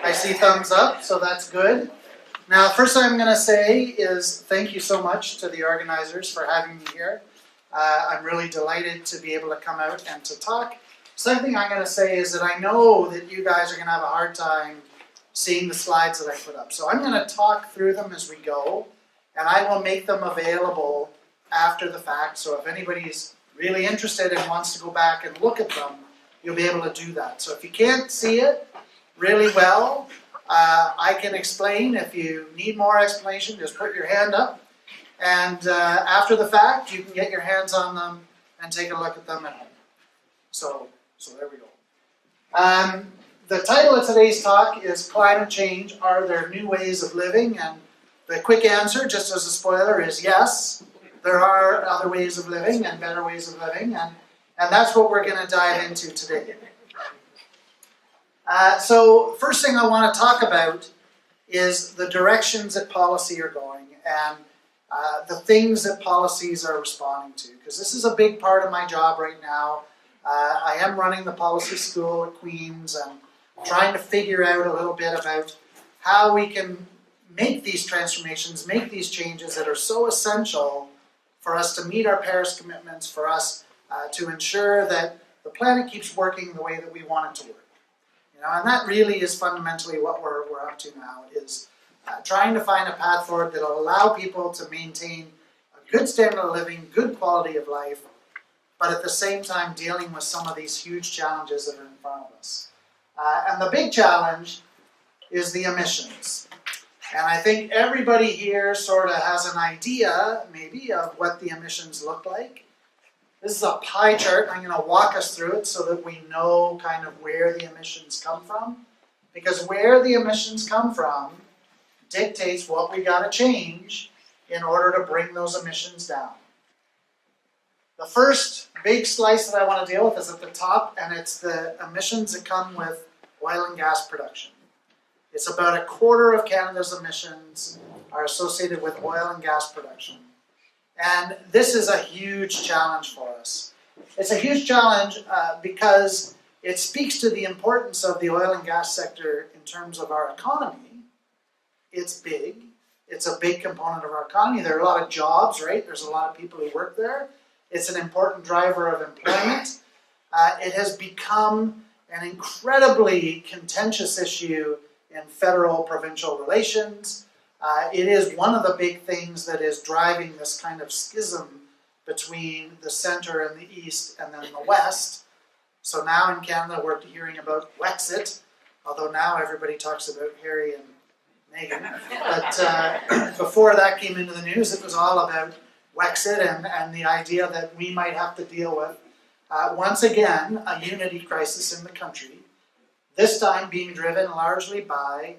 I see thumbs up, so that's good. Now, first thing I'm going to say is thank you so much to the organizers for having me here. I'm really delighted to be able to come out and to talk. Second thing I'm going to say is that I know that you guys are going to have a hard time seeing the slides that I put up. So I'm going to talk through them as we go, and I will make them available after the fact. So if anybody's really interested and wants to go back and look at them, you'll be able to do that. So if you can't see it really well, I can explain. If you need more explanation, just put your hand up. And after the fact, you can get your hands on them and take a look at them at home. So there we go. The title of today's talk is Climate Change, Are There New Ways of Living? And the quick answer, just as a spoiler, is yes, there are other ways of living and better ways of living. And that's what we're going to dive into today. So first thing I want to talk about is the directions that policy are going and the things that policies are responding to. Because this is a big part of my job right now. I am running the policy school at Queen's and trying to figure out a little bit about how we can make these transformations, make these changes that are so essential for us to meet our Paris commitments, for us to ensure that the planet keeps working the way that we want it to work. And that really is fundamentally what we're up to now, is trying to find a path forward that will allow people to maintain a good standard of living, good quality of life, but at the same time dealing with some of these huge challenges that are in front of us. And the big challenge is the emissions. And I think everybody here sort of has an idea, maybe, of what the emissions look like. This is a pie chart, and I'm going to walk us through it so that we know kind of where the emissions come from. Because where the emissions come from dictates what we got to change in order to bring those emissions down. The first big slice that I want to deal with is at the top, and it's the emissions that come with oil and gas production. It's about a quarter of Canada's emissions are associated with oil and gas production. And this is a huge challenge for us. It's a huge challenge because it speaks to the importance of the oil and gas sector in terms of our economy. It's big. It's a big component of our economy. There are a lot of jobs, right? There's a lot of people who work there. It's an important driver of employment. It has become an incredibly contentious issue in federal-provincial relations. It is one of the big things that is driving this kind of schism between the centre and the east and then the west. So now in Canada we're hearing about Wexit, although now everybody talks about Harry and Meghan. But before that came into the news, it was all about Wexit and the idea that we might have to deal with, once again, a unity crisis in the country, this time being driven largely by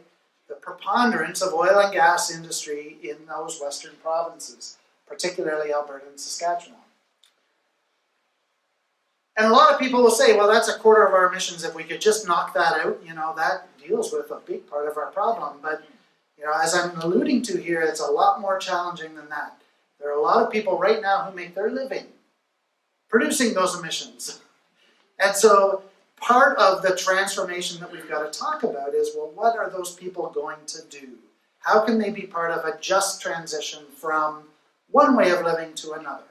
the preponderance of oil and gas industry in those western provinces, particularly Alberta and Saskatchewan. And a lot of people will say, well, that's a quarter of our emissions. If we could just knock that out, that deals with a big part of our problem. But, as I'm alluding to here, it's a lot more challenging than that. There are a lot of people right now who make their living producing those emissions. And so part of the transformation that we've got to talk about is, well, what are those people going to do? How can they be part of a just transition from one way of living to another?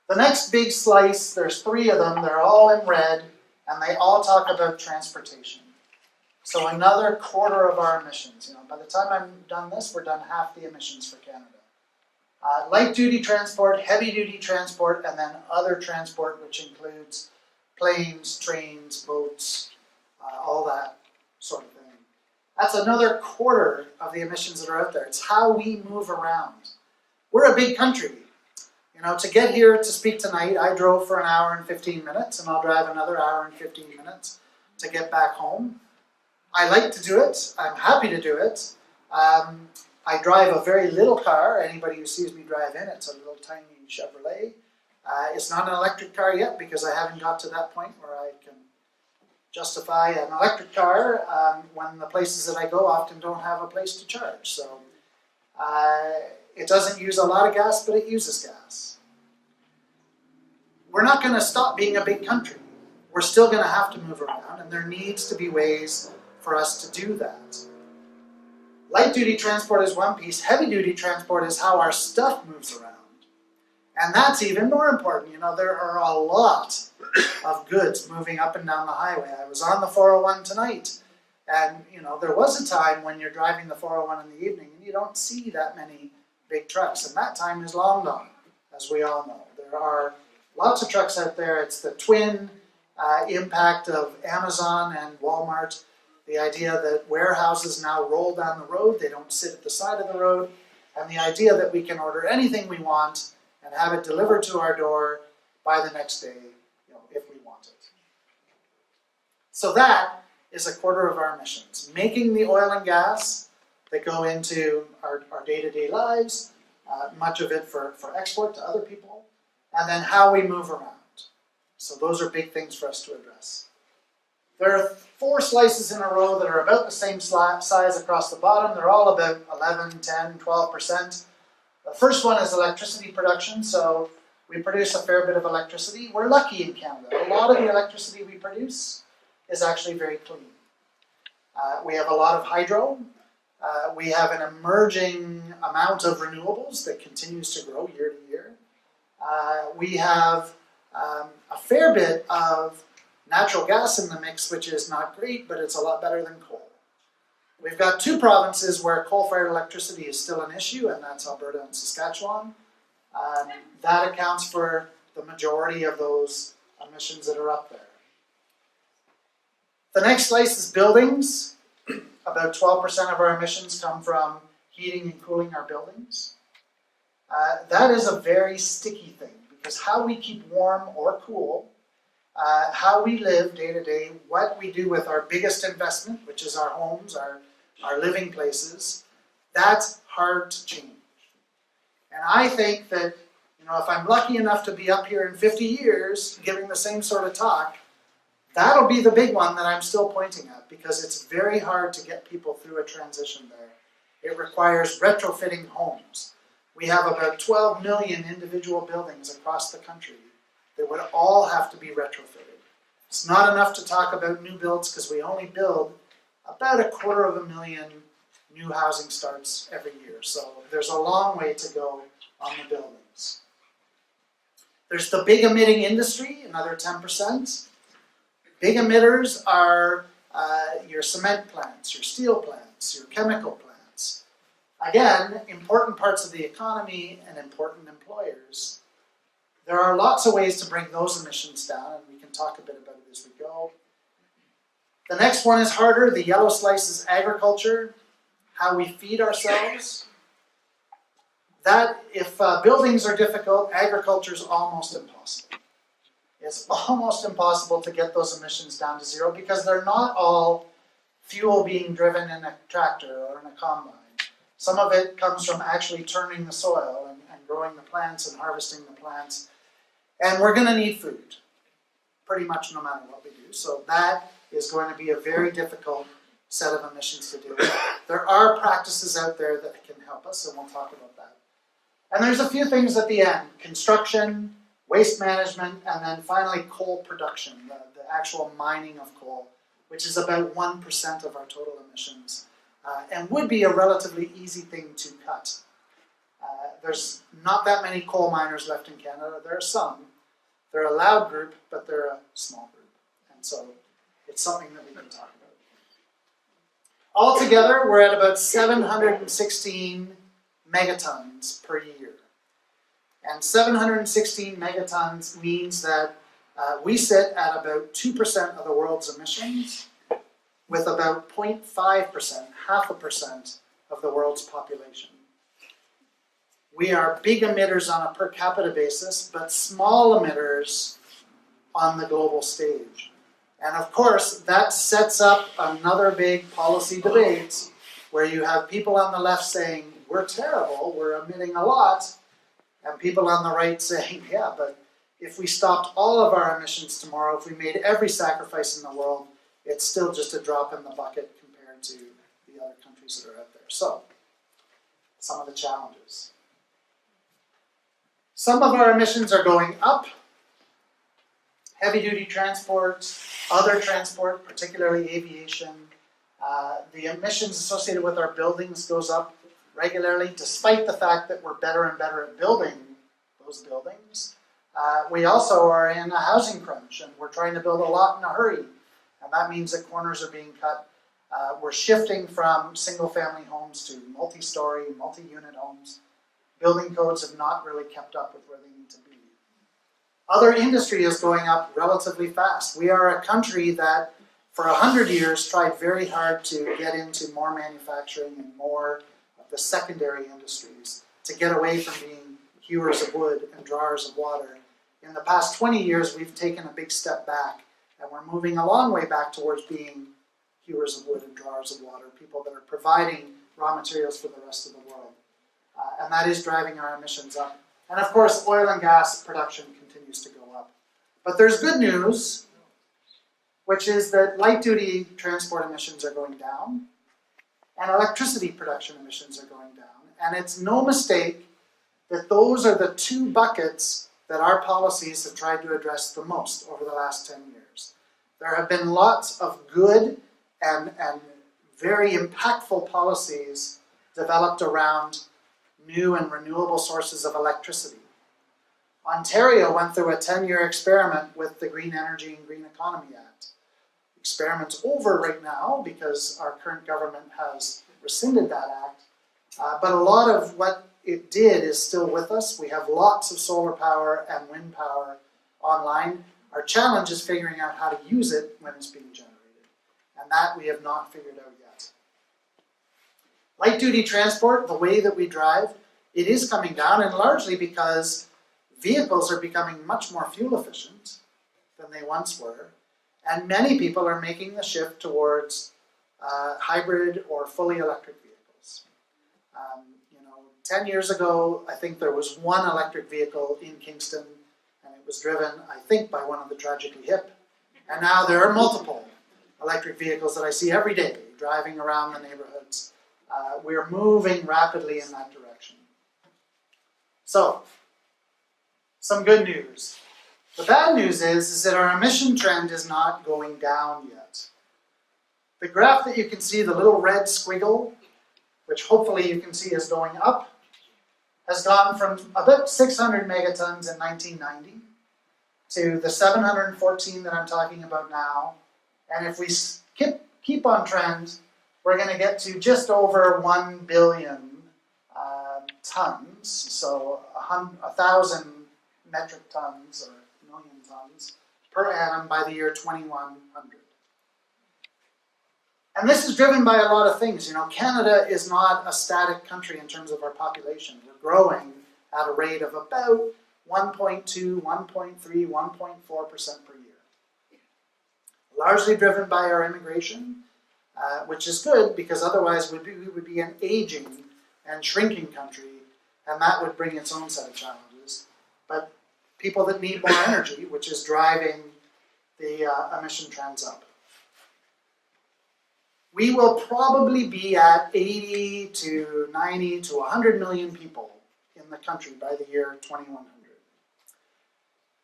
The next big slice, there's 3 of them, they're all in red, and they all talk about transportation. So another quarter of our emissions. By the time I'm done this, we're done half the emissions for Canada. Light-duty transport, heavy-duty transport, and then other transport, which includes planes, trains, boats, all that sort of thing. That's another quarter of the emissions that are out there. It's how we move around. We're a big country. To get here to speak tonight, I drove for 1 hour and 15 minutes, and I'll drive another hour and 15 minutes to get back home. I like to do it. I'm happy to do it. I drive a very little car. Anybody who sees me drive in, it's a little tiny Chevrolet. It's not an electric car yet because I haven't got to that point where I can justify an electric car when the places that I go often don't have a place to charge. So it doesn't use a lot of gas, but it uses gas. We're not going to stop being a big country. we're still going to have to move around, and there needs to be ways for us to do that. Light-duty transport is one piece. Heavy-duty transport is how our stuff moves around. And that's even more important. You know, there are a lot of goods moving up and down the highway. I was on the 401 tonight, and you know, there was a time when you're driving the 401 in the evening and you don't see that many big trucks, and that time is long gone, as we all know. There are lots of trucks out there. It's the twin impact of Amazon and Walmart. The idea that warehouses now roll down the road, they don't sit at the side of the road, and the idea that we can order anything we want and have it delivered to our door by the next day, you know, if we want it. So that is a quarter of our emissions. Making the oil and gas that go into our day-to-day lives, much of it for export to other people, and then how we move around. So those are big things for us to address. There are 4 slices in a row that are about the same size across the bottom. They're all about 11, 10, 12%. The first one is electricity production, so we produce a fair bit of electricity. We're lucky in Canada. A lot of the electricity we produce is actually very clean. We have a lot of hydro. We have an emerging amount of renewables that continues to grow year to year. We have a fair bit of natural gas in the mix, which is not great, but it's a lot better than coal. We've got 2 provinces where coal-fired electricity is still an issue, and that's Alberta and Saskatchewan. That accounts for the majority of those emissions that are up there. The next slice is buildings. About 12% of our emissions come from heating and cooling our buildings. That is a very sticky thing, because how we keep warm or cool, how we live day to day, what we do with our biggest investment, which is our homes, our living places, that's hard to change. And I think that, you know, if I'm lucky enough to be up here in 50 years giving the same sort of talk, that'll be the big one that I'm still pointing at, because it's very hard to get people through a transition there. It requires retrofitting homes. We have about 12 million individual buildings across the country that would all have to be retrofitted. It's not enough to talk about new builds, because we only build about 250,000 new housing starts every year. So there's a long way to go on the buildings. There's the big emitting industry, another 10%. Big emitters are your cement plants, your steel plants, your chemical plants. Again, important parts of the economy and important employers. There are lots of ways to bring those emissions down, and we can talk a bit about it as we go. The next one is harder. The yellow slice is agriculture, how we feed ourselves. That, if buildings are difficult, agriculture is almost impossible. It's almost impossible to get those emissions down to 0, because they're not all fuel being driven in a tractor or in a combine. Some of it comes from actually turning the soil and growing the plants and harvesting the plants. And we're going to need food, pretty much no matter what we do. So that is going to be a very difficult set of emissions to deal with. There are practices out there that can help us, and we'll talk about that. And there's a few things at the end: construction, waste management, and then finally coal production, the actual mining of coal, which is about 1% of our total emissions, and would be a relatively easy thing to cut. There's not that many coal miners left in Canada. There are some. They're a loud group, but they're a small group. And so it's something that we can talk about. Altogether, we're at about 716 megatons per year. And 716 megatons means that we sit at about 2% of the world's emissions, with about 0.5%, 0.5% of the world's population. We are big emitters on a per capita basis, but small emitters on the global stage. And of course, that sets up another big policy debate where you have people on the left saying, we're terrible, we're emitting a lot, and people on the right saying, yeah, but if we stopped all of our emissions tomorrow, if we made every sacrifice in the world, it's still just a drop in the bucket compared to the other countries that are out there. So, some of the challenges. Some of our emissions are going up. heavy-duty transport, other transport, particularly aviation. The emissions associated with our buildings goes up regularly, despite the fact that we're better and better at building those buildings. We also are in a housing crunch, and we're trying to build a lot in a hurry, and that means that corners are being cut. We're shifting from single-family homes to multi-story, multi-unit homes. Building codes have not really kept up with where they need to be. Other industry is going up relatively fast. We are a country that for 100 years tried very hard to get into more manufacturing and more of the secondary industries to get away from being hewers of wood and drawers of water. In the past 20 years, we've taken a big step back, and we're moving a long way back towards being hewers of wood and drawers of water, people that are providing raw materials for the rest of the world. And that is driving our emissions up. And of course, oil and gas production continues to go up. But there's good news, which is that light-duty transport emissions are going down, and electricity production emissions are going down. And it's no mistake that those are the two buckets that our policies have tried to address the most over the last 10 years. There have been lots of good and very impactful policies developed around new and renewable sources of electricity. Ontario went through a 10-year experiment with the Green Energy and Green Economy Act. Experiment's over right now because our current government has rescinded that act, but a lot of what it did is still with us. We have lots of solar power and wind power online. Our challenge is figuring out how to use it when it's being generated, and that we have not figured out yet. Light-duty transport, the way that we drive, it is coming down, and largely because vehicles are becoming much more fuel efficient than they once were, and many people are making the shift towards hybrid or fully electric vehicles. 10 years ago, I think there was one electric vehicle in Kingston, and it was driven, I think, by one of the Tragically Hip. And now there are multiple electric vehicles that I see every day driving around the neighborhoods. We're moving rapidly in that direction. So, some good news. The bad news is that our emission trend is not going down yet. The graph that you can see, the little red squiggle, which hopefully you can see is going up, has gone from about 600 megatons in 1990 to the 714 that I'm talking about now. And if we keep on trend, we're going to get to just over 1 billion tons, so 1,000 metric tons or million tons per annum by the year 2100. And this is driven by a lot of things. Canada is not a static country in terms of our population. We're growing at a rate of about 1.2, 1.3, 1.4% per year. Largely driven by our immigration, which is good because otherwise we would be an aging and shrinking country, and that would bring its own set of challenges. But people that need more energy, which is driving the emission trends up. We will probably be at 80 to 90 to 100 million people in the country by the year 2100.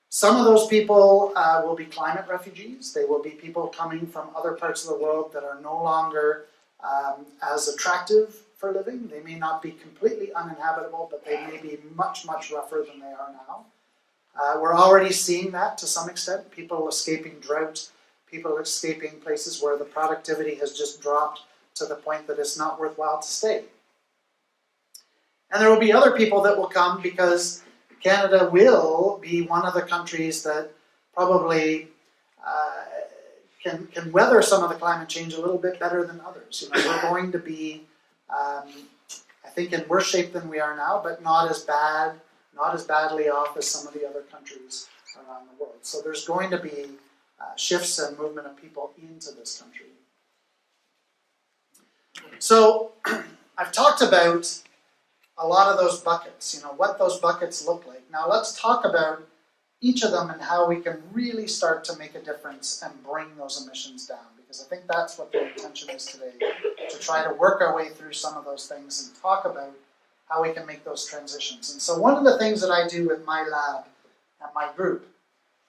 Some of those people will be climate refugees. They will be people coming from other parts of the world that are no longer as attractive for living. They may not be completely uninhabitable, but they may be much, much rougher than they are now. We're already seeing that to some extent. People escaping drought, people escaping places where the productivity has just dropped to the point that it's not worthwhile to stay. And there will be other people that will come because Canada will be one of the countries that probably can weather some of the climate change a little bit better than others. We're going to be, I think, in worse shape than we are now, but not as badly off as some of the other countries around the world. So there's going to be shifts and movement of people into this country. So I've talked about a lot of those buckets, what those buckets look like. Now let's talk about each of them and how we can really start to make a difference and bring those emissions down, because I think that's what the intention is today, to try to work our way through some of those things and talk about how we can make those transitions. And so one of the things that I do with my lab and my group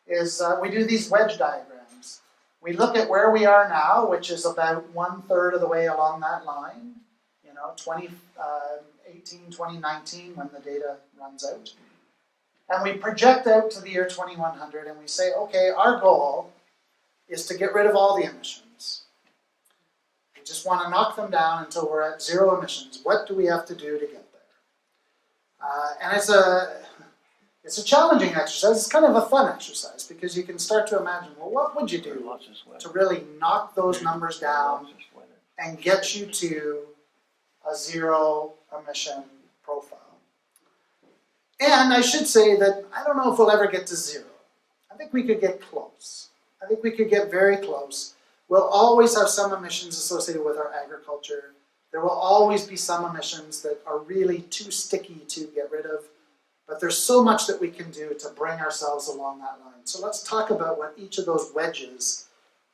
is we do these wedge diagrams. We look at where we are now, which is about 1/3 of the way along that line, 2018, 2019, when the data runs out. And we project out to the year 2100 and we say, okay, our goal is to get rid of all the emissions. We just want to knock them down until we're at zero emissions. What do we have to do to get there? And it's a challenging exercise. It's kind of a fun exercise because you can start to imagine, well, what would you do to really knock those numbers down and get you to a zero emission profile? And I should say that I don't know if we'll ever get to zero. I think we could get close. I think we could get very close. We'll always have some emissions associated with our agriculture. There will always be some emissions that are really too sticky to get rid of. But there's so much that we can do to bring ourselves along that line. So let's talk about what each of those wedges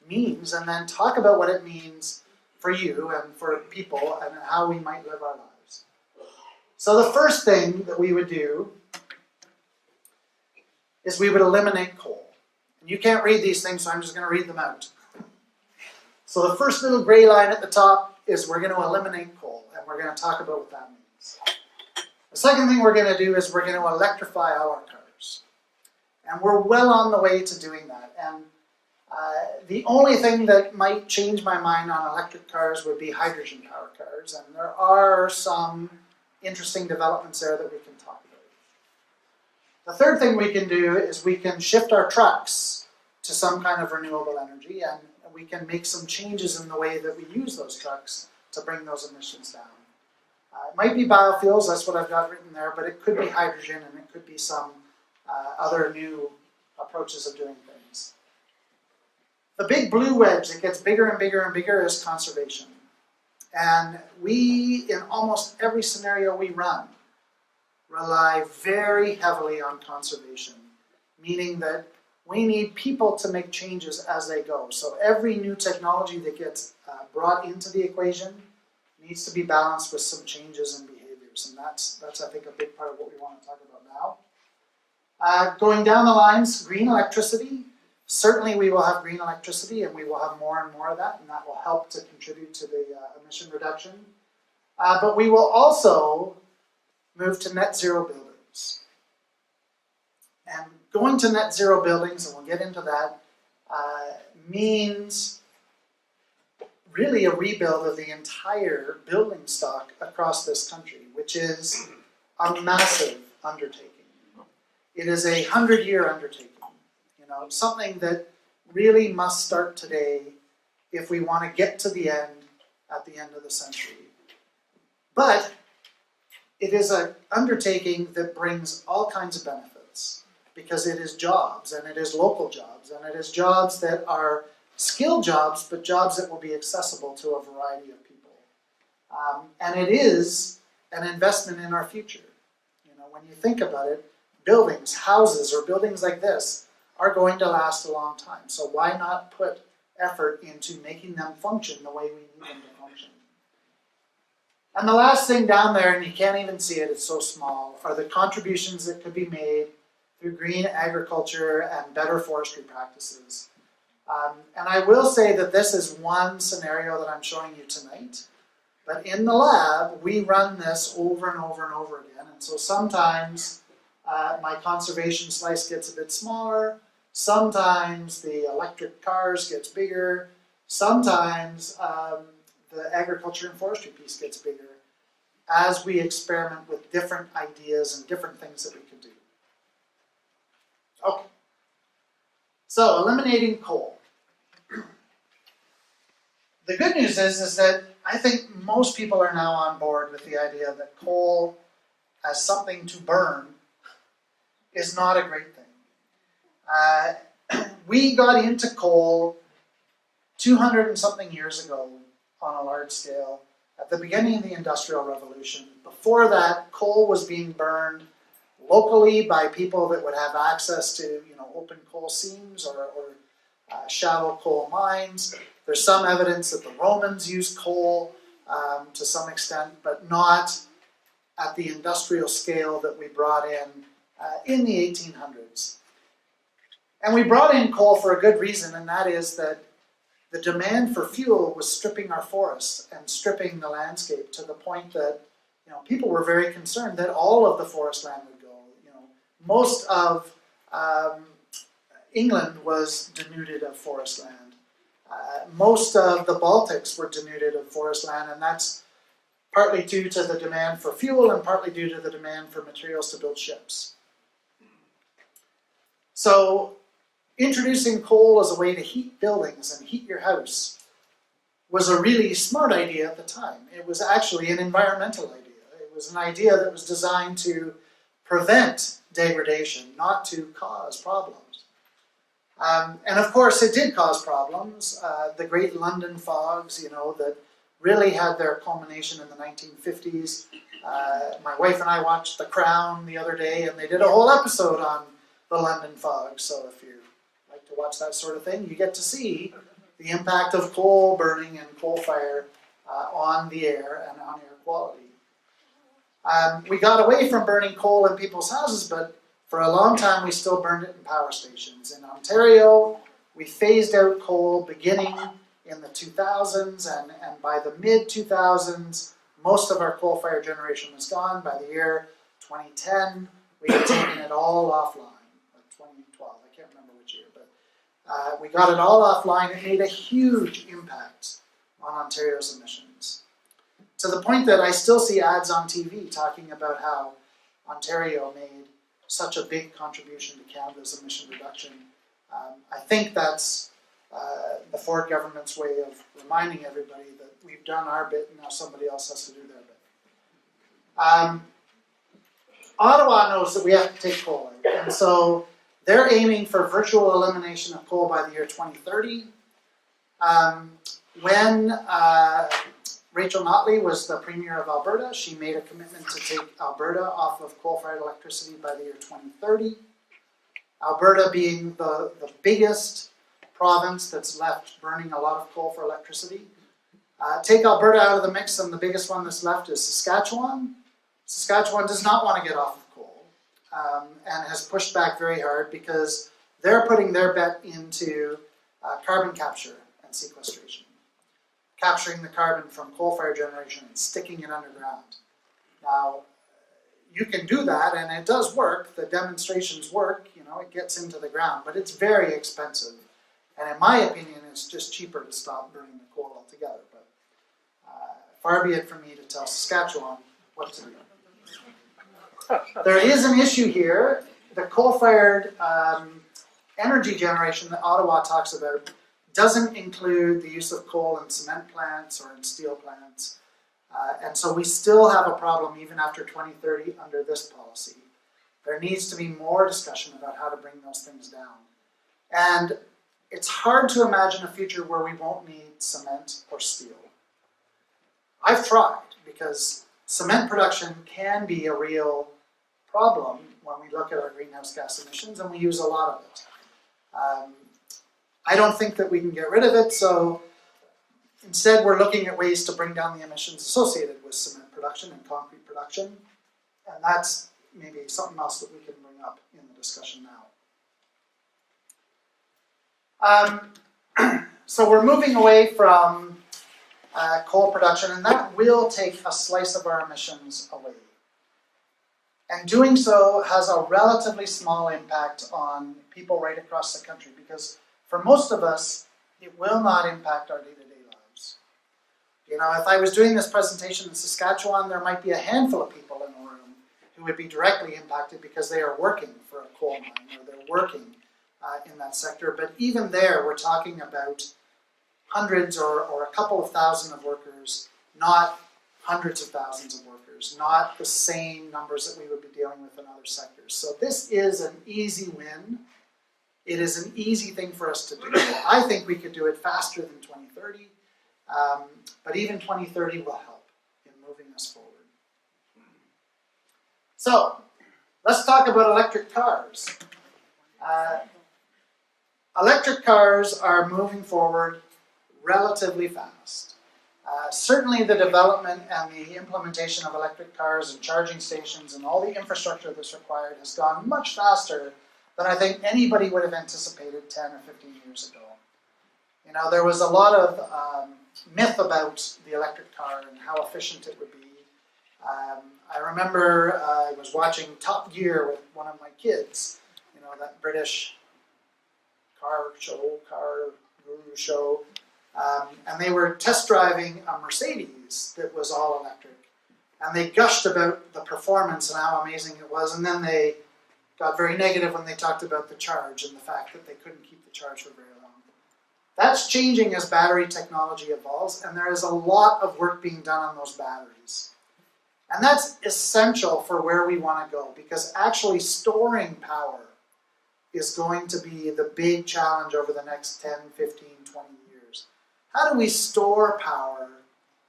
means, and then talk about what it means for you and for people and how we might live our lives. So the first thing that we would do is we would eliminate coal. And you can't read these things, so I'm just going to read them out. So the first little gray line at the top is we're going to eliminate coal, and we're going to talk about what that means. The second thing we're going to do is we're going to electrify all our cars. And we're well on the way to doing that. And the only thing that might change my mind on electric cars would be hydrogen powered cars. And there are some interesting developments there that we can talk about. The third thing we can do is we can shift our trucks to some kind of renewable energy, and we can make some changes in the way that we use those trucks to bring those emissions down. It might be biofuels, that's what I've got written there, but it could be hydrogen and it could be some other new approaches of doing things. The big blue wedge that gets bigger and bigger and bigger is conservation. And we, in almost every scenario we run, rely very heavily on conservation, meaning that we need people to make changes as they go. So every new technology that gets brought into the equation needs to be balanced with some changes in behaviors. And that's I think, a big part of what we want to talk about now. Going down the lines, green electricity. Certainly we will have green electricity, and we will have more and more of that, and that will help to contribute to the emission reduction. But we will also move to net zero buildings. And going to net zero buildings, and we'll get into that, means really a rebuild of the entire building stock across this country, which is a massive undertaking. It is a 100-year undertaking, something that really must start today if we want to get to the end at the end of the century. But it is an undertaking that brings all kinds of benefits, because it is jobs, and it is local jobs, and it is jobs that are skilled jobs, but jobs that will be accessible to a variety of people. And it is an investment in our future. When you think about it, buildings, houses, or buildings like this are going to last a long time. So why not put effort into making them function the way we need them to function? And the last thing down there, and you can't even see it, it's so small, are the contributions that could be made through green agriculture and better forestry practices. And I will say that this is one scenario that I'm showing you tonight, but in the lab, we run this over and over and over again. And so sometimes my conservation slice gets a bit smaller, sometimes the electric cars gets bigger, sometimes the agriculture and forestry piece gets bigger as we experiment with different ideas and different things that we can do. Okay, so eliminating coal. The good news is that I think most people are now on board with the idea that coal as something to burn is not a great thing. We got into coal 200 and something years ago on a large scale at the beginning of the Industrial Revolution. Before that, coal was being burned locally by people that would have access to open coal seams or shallow coal mines. There's some evidence that the Romans used coal to some extent, but not at the industrial scale that we brought in the 1800s. And we brought in coal for a good reason, and that is that the demand for fuel was stripping our forests and stripping the landscape to the point that people were very concerned that all of the forest land would go. Most of England was denuded of forest land. Most of the Baltics were denuded of forest land, and that's partly due to the demand for fuel and partly due to the demand for materials to build ships. So introducing coal as a way to heat buildings and heat your house was a really smart idea at the time. It was actually an environmental idea. It was an idea that was designed to prevent degradation, not to cause problems. And of course it did cause problems. The Great London Fogs, that really had their culmination in the 1950s. My wife and I watched The Crown the other day, and they did a whole episode on the London Fog. So if you like to watch that sort of thing, you get to see the impact of coal burning and coal fire on the air and on air quality. We got away from burning coal in people's houses, but for a long time we still burned it in power stations. In Ontario, we phased out coal beginning in the 2000s, and by the mid-2000s, most of our coal-fired generation was gone. By the year 2010, we had taken it all offline, or 2012, I can't remember which year, but we got it all offline. It made a huge impact on Ontario's emissions, to the point that I still see ads on TV talking about how Ontario made such a big contribution to Canada's emission reduction. I think that's the Ford government's way of reminding everybody that we've done our bit and now somebody else has to do their bit. Ottawa knows that we have to take coal out, and so they're aiming for virtual elimination of coal by the year 2030. When Rachel Notley was the Premier of Alberta, she made a commitment to take Alberta off of coal-fired electricity by the year 2030. Alberta being the biggest province that's left burning a lot of coal for electricity. Take Alberta out of the mix, and the biggest one that's left is Saskatchewan. Saskatchewan does not want to get off of coal and has pushed back very hard because they're putting their bet into carbon capture and sequestration. Capturing the carbon from coal-fired generation and sticking it underground. Now, you can do that, and it does work. The demonstrations work, it gets into the ground, but it's very expensive. And in my opinion, it's just cheaper to stop burning the coal altogether. But far be it from me to tell Saskatchewan what to do. There is an issue here. The coal-fired energy generation that Ottawa talks about doesn't include the use of coal in cement plants or in steel plants. And so we still have a problem even after 2030 under this policy. There needs to be more discussion about how to bring those things down. And it's hard to imagine a future where we won't need cement or steel. I've tried, because cement production can be a real problem when we look at our greenhouse gas emissions, and we use a lot of it. I don't think that we can get rid of it, so instead we're looking at ways to bring down the emissions associated with cement production and concrete production, and that's maybe something else that we can bring up in the discussion now. So we're moving away from coal production, and that will take a slice of our emissions away. And doing so has a relatively small impact on people right across the country, because for most of us, it will not impact our day-to-day lives. If I was doing this presentation in Saskatchewan, there might be a handful of people in the room who would be directly impacted because they are working for a coal mine, or they're working in that sector. But even there, we're talking about hundreds or a couple of thousand of workers, not hundreds of thousands of workers, not the same numbers that we would be dealing with in other sectors. So this is an easy win. It is an easy thing for us to do. I think we could do it faster than 2030, but even 2030 will help in moving us forward. So, let's talk about electric cars. Electric cars are moving forward relatively fast. Certainly the development and the implementation of electric cars and charging stations and all the infrastructure that's required has gone much faster than I think anybody would have anticipated 10 or 15 years ago. You know, there was a lot of myth about the electric car and how efficient it would be. I remember I was watching Top Gear with one of my kids, you know, that British car guru show, and they were test driving a Mercedes that was all electric. And they gushed about the performance and how amazing it was, and then they got very negative when they talked about the charge and the fact that they couldn't keep the charge for very long. That's changing as battery technology evolves, and there is a lot of work being done on those batteries. And that's essential for where we want to go, because actually storing power is going to be the big challenge over the next 10, 15, 20 years. How do we store power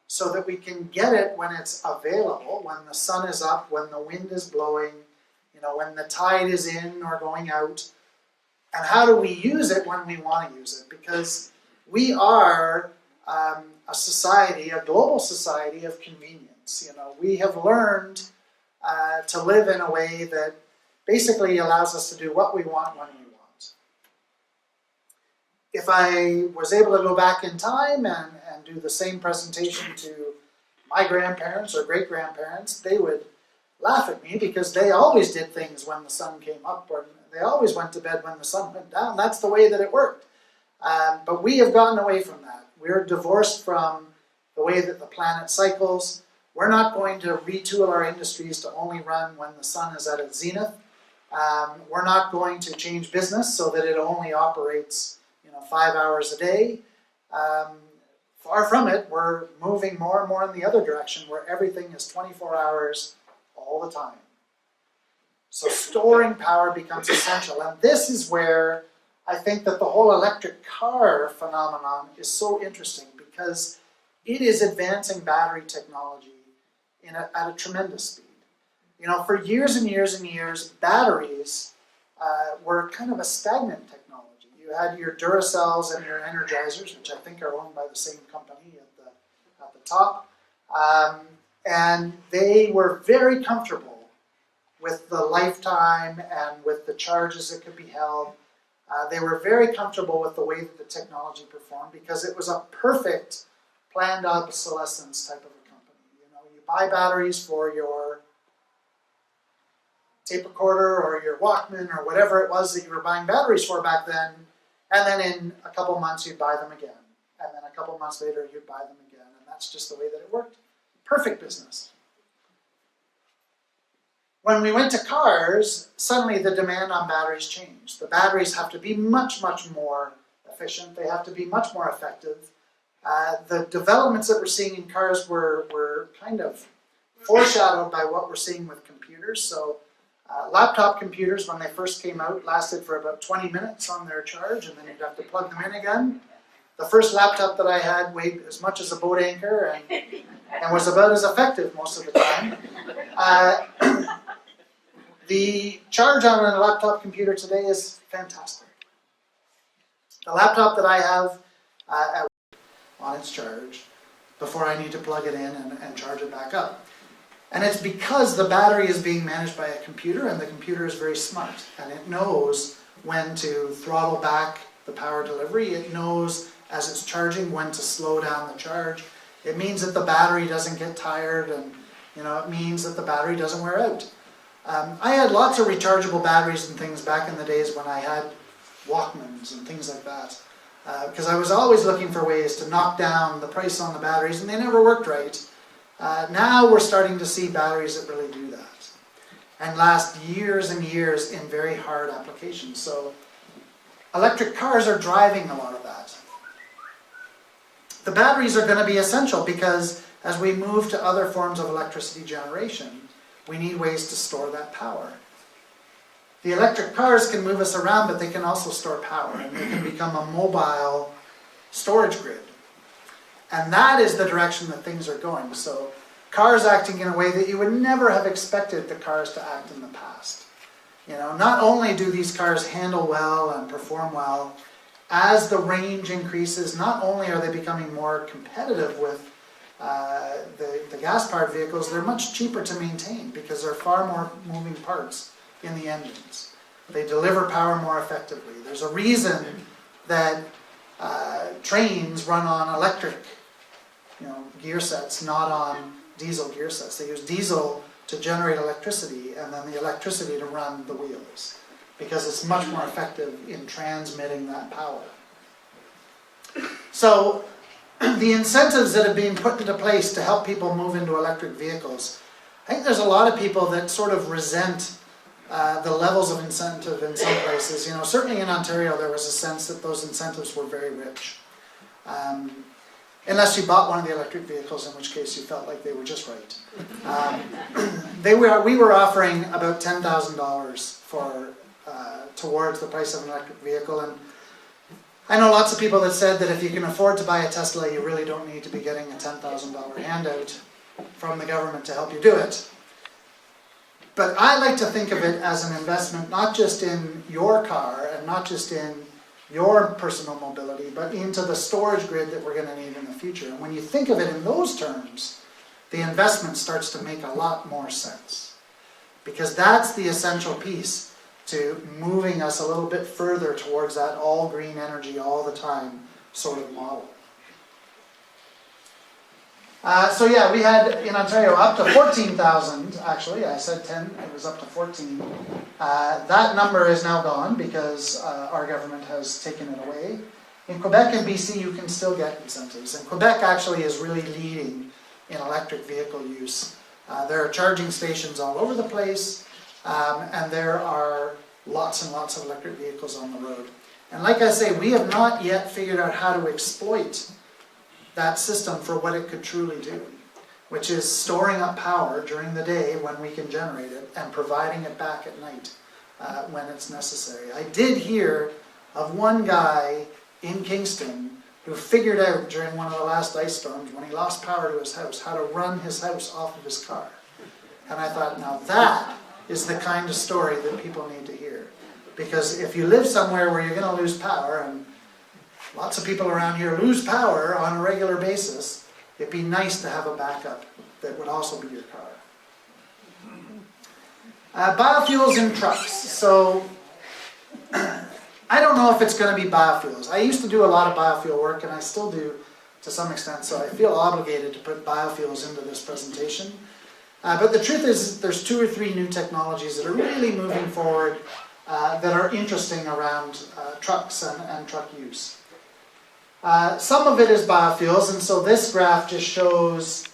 so that we can get it when it's available, when the sun is up, when the wind is blowing, you know, when the tide is in or going out? And how do we use it when we want to use it? Because we are a society, a global society of convenience. You know, we have learned to live in a way that basically allows us to do what we want when we want. If I was able to go back in time and do the same presentation to my grandparents or great-grandparents, they would laugh at me because they always did things when the sun came up, or they always went to bed when the sun went down. That's the way that it worked. But we have gotten away from that. We're divorced from the way that the planet cycles. We're not going to retool our industries to only run when the sun is at its zenith. We're not going to change business so that it only operates, you know, 5 hours a day. Far from it. We're moving more and more in the other direction where everything is 24 hours all the time. So storing power becomes essential. And this is where I think that the whole electric car phenomenon is so interesting, because it is advancing battery technology at a tremendous speed. You know, for years and years and years, batteries were kind of a stagnant technology. You had your Duracells and your Energizers, which I think are owned by the same company at the top. And they were very comfortable with the lifetime and with the charges that could be held. They were very comfortable with the way that the technology performed, because it was a perfect planned obsolescence type of a company. You know, you buy batteries for your tape recorder or your Walkman or whatever it was that you were buying batteries for back then, and then in a couple months you'd buy them again, and then a couple months later you'd buy them again, and that's just the way that it worked. Perfect business. When we went to cars, suddenly the demand on batteries changed. The batteries have to be much, much more efficient. They have to be much more effective. The developments that we're seeing in cars were kind of foreshadowed by what we're seeing with computers. So laptop computers, when they first came out, lasted for about 20 minutes on their charge, and then you'd have to plug them in again. The first laptop that I had weighed as much as a boat anchor and was about as effective most of the time. The charge on a laptop computer today is fantastic. The laptop that I have on its charge before I need to plug it in and charge it back up. And it's because the battery is being managed by a computer, and the computer is very smart, and it knows when to throttle back the power delivery. It knows as it's charging when to slow down the charge. It means that the battery doesn't get tired, and it means that the battery doesn't wear out. I had lots of rechargeable batteries and things back in the days when I had Walkmans and things like that, because I was always looking for ways to knock down the price on the batteries, and they never worked right. Now we're starting to see batteries that really do that and last years and years in very hard applications. So electric cars are driving a lot of that. The batteries are going to be essential because as we move to other forms of electricity generation, we need ways to store that power. The electric cars can move us around, but they can also store power, and they can become a mobile storage grid. And that is the direction that things are going. So cars acting in a way that you would never have expected the cars to act in the past. Not only do these cars handle well and perform well, as the range increases, not only are they becoming more competitive with the gas-powered vehicles, they're much cheaper to maintain because there are far more moving parts in the engines. They deliver power more effectively. There's a reason that trains run on electric, gear sets, not on diesel gear sets. They use diesel to generate electricity, and then the electricity to run the wheels, because it's much more effective in transmitting that power. So the incentives that have been put into place to help people move into electric vehicles, I think there's a lot of people that sort of resent the levels of incentive in some places. Certainly in Ontario there was a sense that those incentives were very rich. Unless you bought one of the electric vehicles, in which case you felt like they were just right. We were offering about $10,000 towards the price of an electric vehicle, and I know lots of people that said that if you can afford to buy a Tesla, you really don't need to be getting a $10,000 handout from the government to help you do it. But I like to think of it as an investment, not just in your car and not just in your personal mobility, but into the storage grid that we're going to need in the future. And when you think of it in those terms, the investment starts to make a lot more sense. Because that's the essential piece to moving us a little bit further towards that all green energy all the time sort of model. So yeah, we had in Ontario up to 14,000, actually. I said 10, it was up to 14. That number is now gone because our government has taken it away. In Quebec and BC, you can still get incentives. And Quebec actually is really leading in electric vehicle use. There are charging stations all over the place, and there are lots and lots of electric vehicles on the road. And like I say, we have not yet figured out how to exploit that system for what it could truly do, which is storing up power during the day when we can generate it and providing it back at night when it's necessary. I did hear of one guy in Kingston who figured out during one of the last ice storms, when he lost power to his house, how to run his house off of his car. And I thought, now that is the kind of story that people need to hear. Because if you live somewhere where you're going to lose power, and lots of people around here lose power on a regular basis, it'd be nice to have a backup that would also be your car. Biofuels in trucks. So I don't know if it's going to be biofuels. I used to do a lot of biofuel work, and I still do to some extent, so I feel obligated to put biofuels into this presentation. But the truth is, there's 2 or 3 new technologies that are really moving forward that are interesting around trucks and truck use. Some of it is biofuels, and so this graph just shows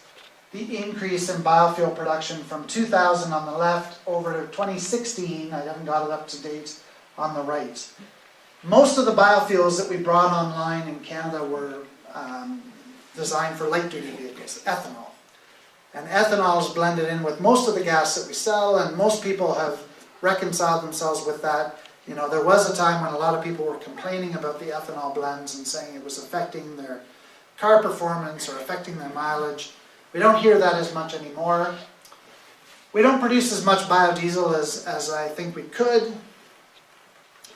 the increase in biofuel production from 2000 on the left over to 2016, I haven't got it up to date, on the right. Most of the biofuels that we brought online in Canada were designed for light-duty vehicles, ethanol. And ethanol is blended in with most of the gas that we sell, and most people have reconciled themselves with that. There was a time when a lot of people were complaining about the ethanol blends and saying it was affecting their car performance or affecting their mileage. We don't hear that as much anymore. We don't produce as much biodiesel as I think we could,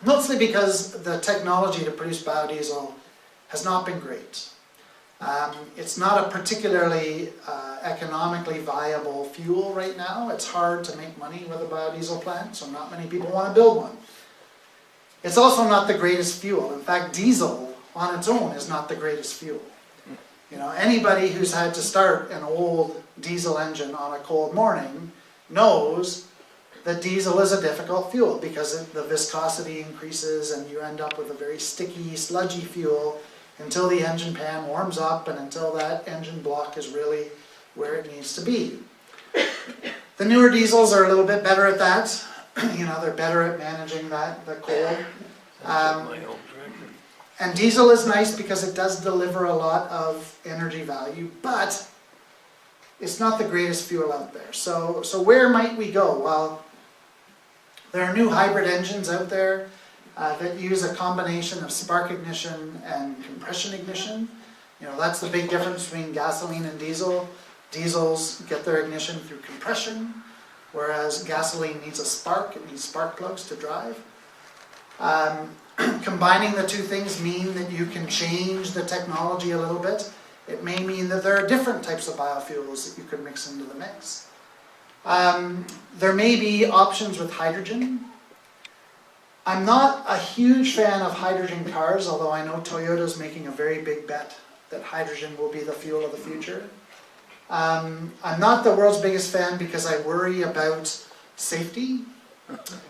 mostly because the technology to produce biodiesel has not been great. It's not a particularly economically viable fuel right now. It's hard to make money with a biodiesel plant, so not many people want to build one. It's also not the greatest fuel. In fact, diesel on its own is not the greatest fuel. Anybody who's had to start an old diesel engine on a cold morning knows that diesel is a difficult fuel because the viscosity increases and you end up with a very sticky, sludgy fuel until the engine pan warms up and until that engine block is really where it needs to be. The newer diesels are a little bit better at that. They're better at managing the cold. And diesel is nice because it does deliver a lot of energy value, but it's not the greatest fuel out there. So where might we go? Well, there are new hybrid engines out there that use a combination of spark ignition and compression ignition. That's the big difference between gasoline and diesel. Diesels get their ignition through compression, whereas gasoline needs a spark. It needs spark plugs to drive. Combining the two things mean that you can change the technology a little bit. It may mean that there are different types of biofuels that you could mix into the mix. There may be options with hydrogen. I'm not a huge fan of hydrogen cars, although I know Toyota's making a very big bet that hydrogen will be the fuel of the future. I'm not the world's biggest fan because I worry about safety.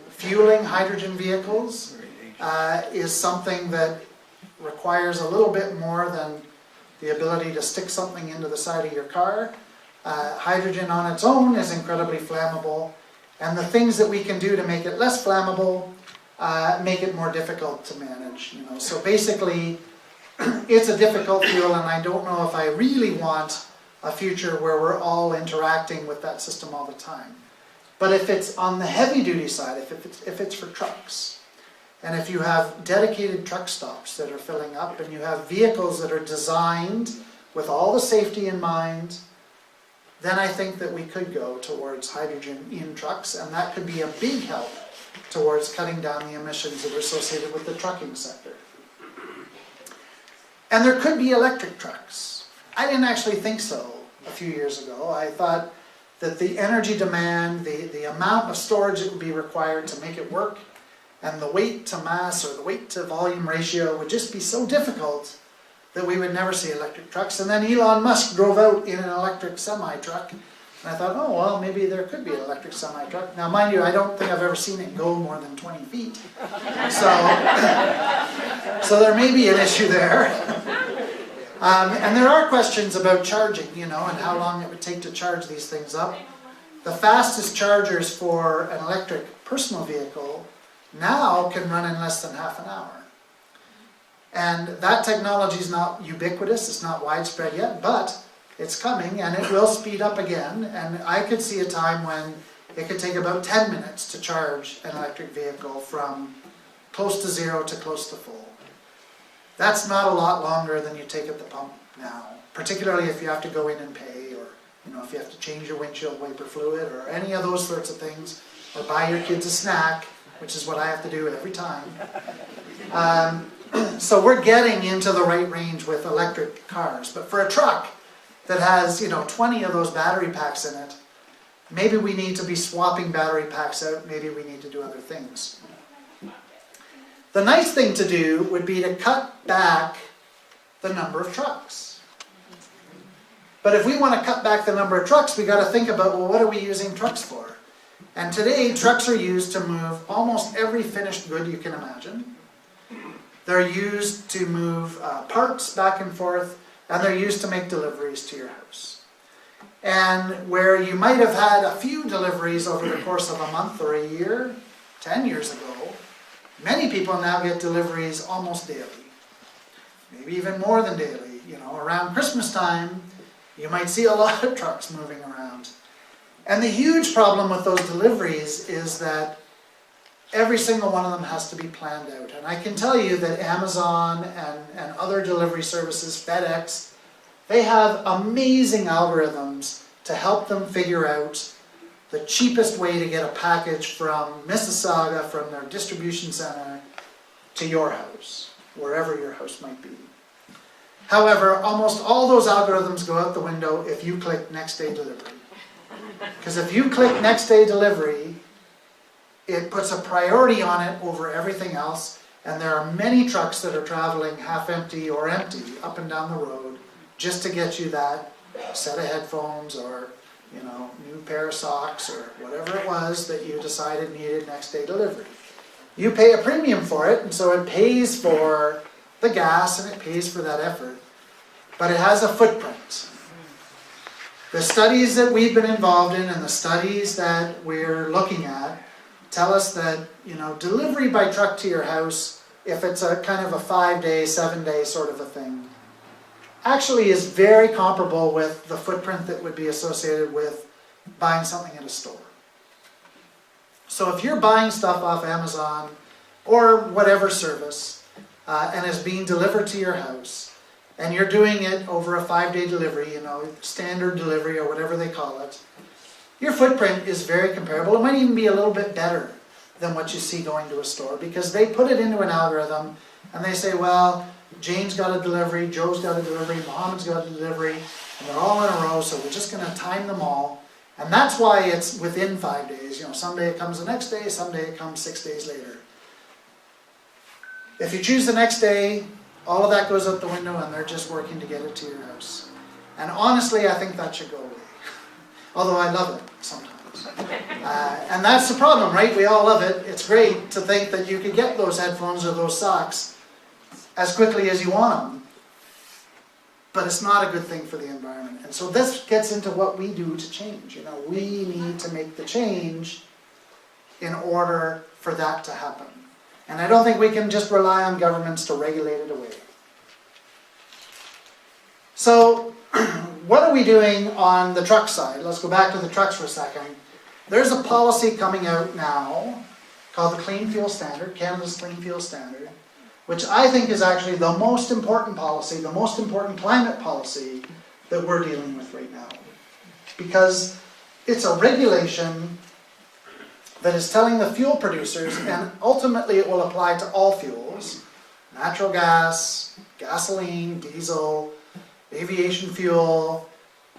Fueling hydrogen vehicles is something that requires a little bit more than the ability to stick something into the side of your car. Hydrogen on its own is incredibly flammable, and the things that we can do to make it less flammable make it more difficult to manage. So basically, it's a difficult fuel, and I don't know if I really want a future where we're all interacting with that system all the time. But if it's on the heavy-duty side, if it's for trucks, and if you have dedicated truck stops that are filling up, and you have vehicles that are designed with all the safety in mind, then I think that we could go towards hydrogen in trucks, and that could be a big help towards cutting down the emissions that are associated with the trucking sector. And there could be electric trucks. I didn't actually think so a few years ago. I thought that the energy demand, the amount of storage that would be required to make it work, and the weight to mass or the weight to volume ratio would just be so difficult that we would never see electric trucks. And then Elon Musk drove out in an electric semi-truck, and I thought, oh, well, maybe there could be an electric semi-truck. Now, mind you, I don't think I've ever seen it go more than 20 feet. So there may be an issue there. And there are questions about charging, and how long it would take to charge these things up. The fastest chargers for an electric personal vehicle now can run in less than half an hour. And that technology is not ubiquitous, it's not widespread yet, but it's coming and it will speed up again. And I could see a time when it could take about 10 minutes to charge an electric vehicle from close to zero to close to full. That's not a lot longer than you take at the pump now, particularly if you have to go in and pay, or if you have to change your windshield wiper fluid or any of those sorts of things, or buy your kids a snack, which is what I have to do every time. So we're getting into the right range with electric cars. But for a truck that has 20 of those battery packs in it, maybe we need to be swapping battery packs out, maybe we need to do other things. The nice thing to do would be to cut back the number of trucks. But if we want to cut back the number of trucks, we got to think about, well, what are we using trucks for? And today, trucks are used to move almost every finished good you can imagine. They're used to move parts back and forth, and they're used to make deliveries to your house. And where you might have had a few deliveries over the course of a month or a year, 10 years ago, many people now get deliveries almost daily, maybe even more than daily. Around Christmas time, you might see a lot of trucks moving around. And the huge problem with those deliveries is that every single one of them has to be planned out. And I can tell you that Amazon and other delivery services, FedEx, they have amazing algorithms to help them figure out the cheapest way to get a package from Mississauga, from their distribution center, to your house, wherever your house might be. However, almost all those algorithms go out the window if you click next day delivery. Because if you click next day delivery, it puts a priority on it over everything else, and there are many trucks that are traveling half empty or empty up and down the road just to get you that set of headphones or new pair of socks or whatever it was that you decided needed next day delivery. You pay a premium for it, and so it pays for the gas and it pays for that effort, but it has a footprint. The studies that we've been involved in and the studies that we're looking at tell us that, delivery by truck to your house, if it's a kind of a 5-day, 7-day sort of a thing, actually is very comparable with the footprint that would be associated with buying something at a store. So if you're buying stuff off Amazon or whatever service, and it's being delivered to your house, and you're doing it over a 5-day delivery, standard delivery or whatever they call it, your footprint is very comparable. It might even be a little bit better than what you see going to a store, because they put it into an algorithm and they say, well, Jane's got a delivery, Joe's got a delivery, Mohammed's got a delivery, and they're all in a row, so we're just going to time them all. And that's why it's within 5 days. Someday it comes the next day, someday it comes 6 days later. If you choose the next day, all of that goes out the window and they're just working to get it to your house. And honestly, I think that should go away. Although I love it sometimes. And that's the problem, right? We all love it. It's great to think that you can get those headphones or those socks as quickly as you want them. But it's not a good thing for the environment. And so this gets into what we do to change. You know, we need to make the change in order for that to happen. And I don't think we can just rely on governments to regulate it away. So, what are we doing on the truck side? Let's go back to the trucks for a second. There's a policy coming out now called the Clean Fuel Standard, Canada's Clean Fuel Standard, which I think is actually the most important policy, the most important climate policy that we're dealing with right now. Because it's a regulation that is telling the fuel producers, and ultimately it will apply to all fuels, natural gas, gasoline, diesel, aviation fuel,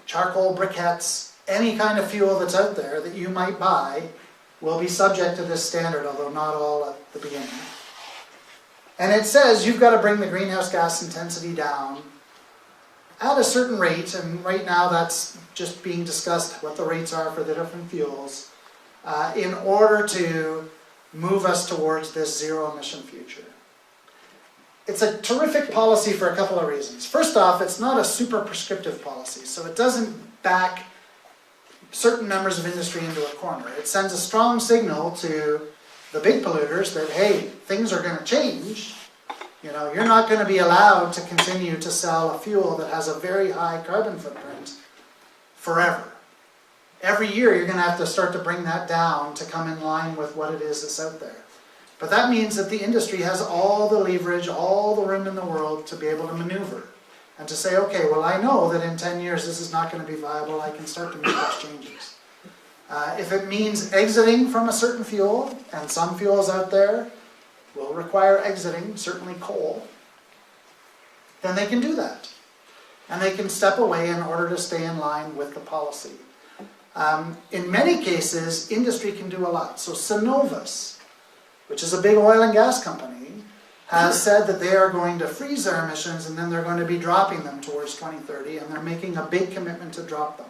charcoal briquettes, any kind of fuel that's out there that you might buy will be subject to this standard, although not all at the beginning. And it says you've got to bring the greenhouse gas intensity down at a certain rate, and right now that's just being discussed, what the rates are for the different fuels, in order to move us towards this zero emission future. It's a terrific policy for a couple of reasons. First off, it's not a super prescriptive policy, so it doesn't back certain members of industry into a corner. It sends a strong signal to the big polluters that, hey, things are going to change. You know, you're not going to be allowed to continue to sell a fuel that has a very high carbon footprint forever. Every year you're going to have to start to bring that down to come in line with what it is that's out there. But that means that the industry has all the leverage, all the room in the world to be able to maneuver. And to say, okay, well I know that in 10 years this is not going to be viable, I can start to make those changes. If it means exiting from a certain fuel, and some fuels out there will require exiting, certainly coal, then they can do that. And they can step away in order to stay in line with the policy. In many cases, industry can do a lot. So Cenovus, which is a big oil and gas company, has said that they are going to freeze their emissions and then they're going to be dropping them towards 2030, and they're making a big commitment to drop them.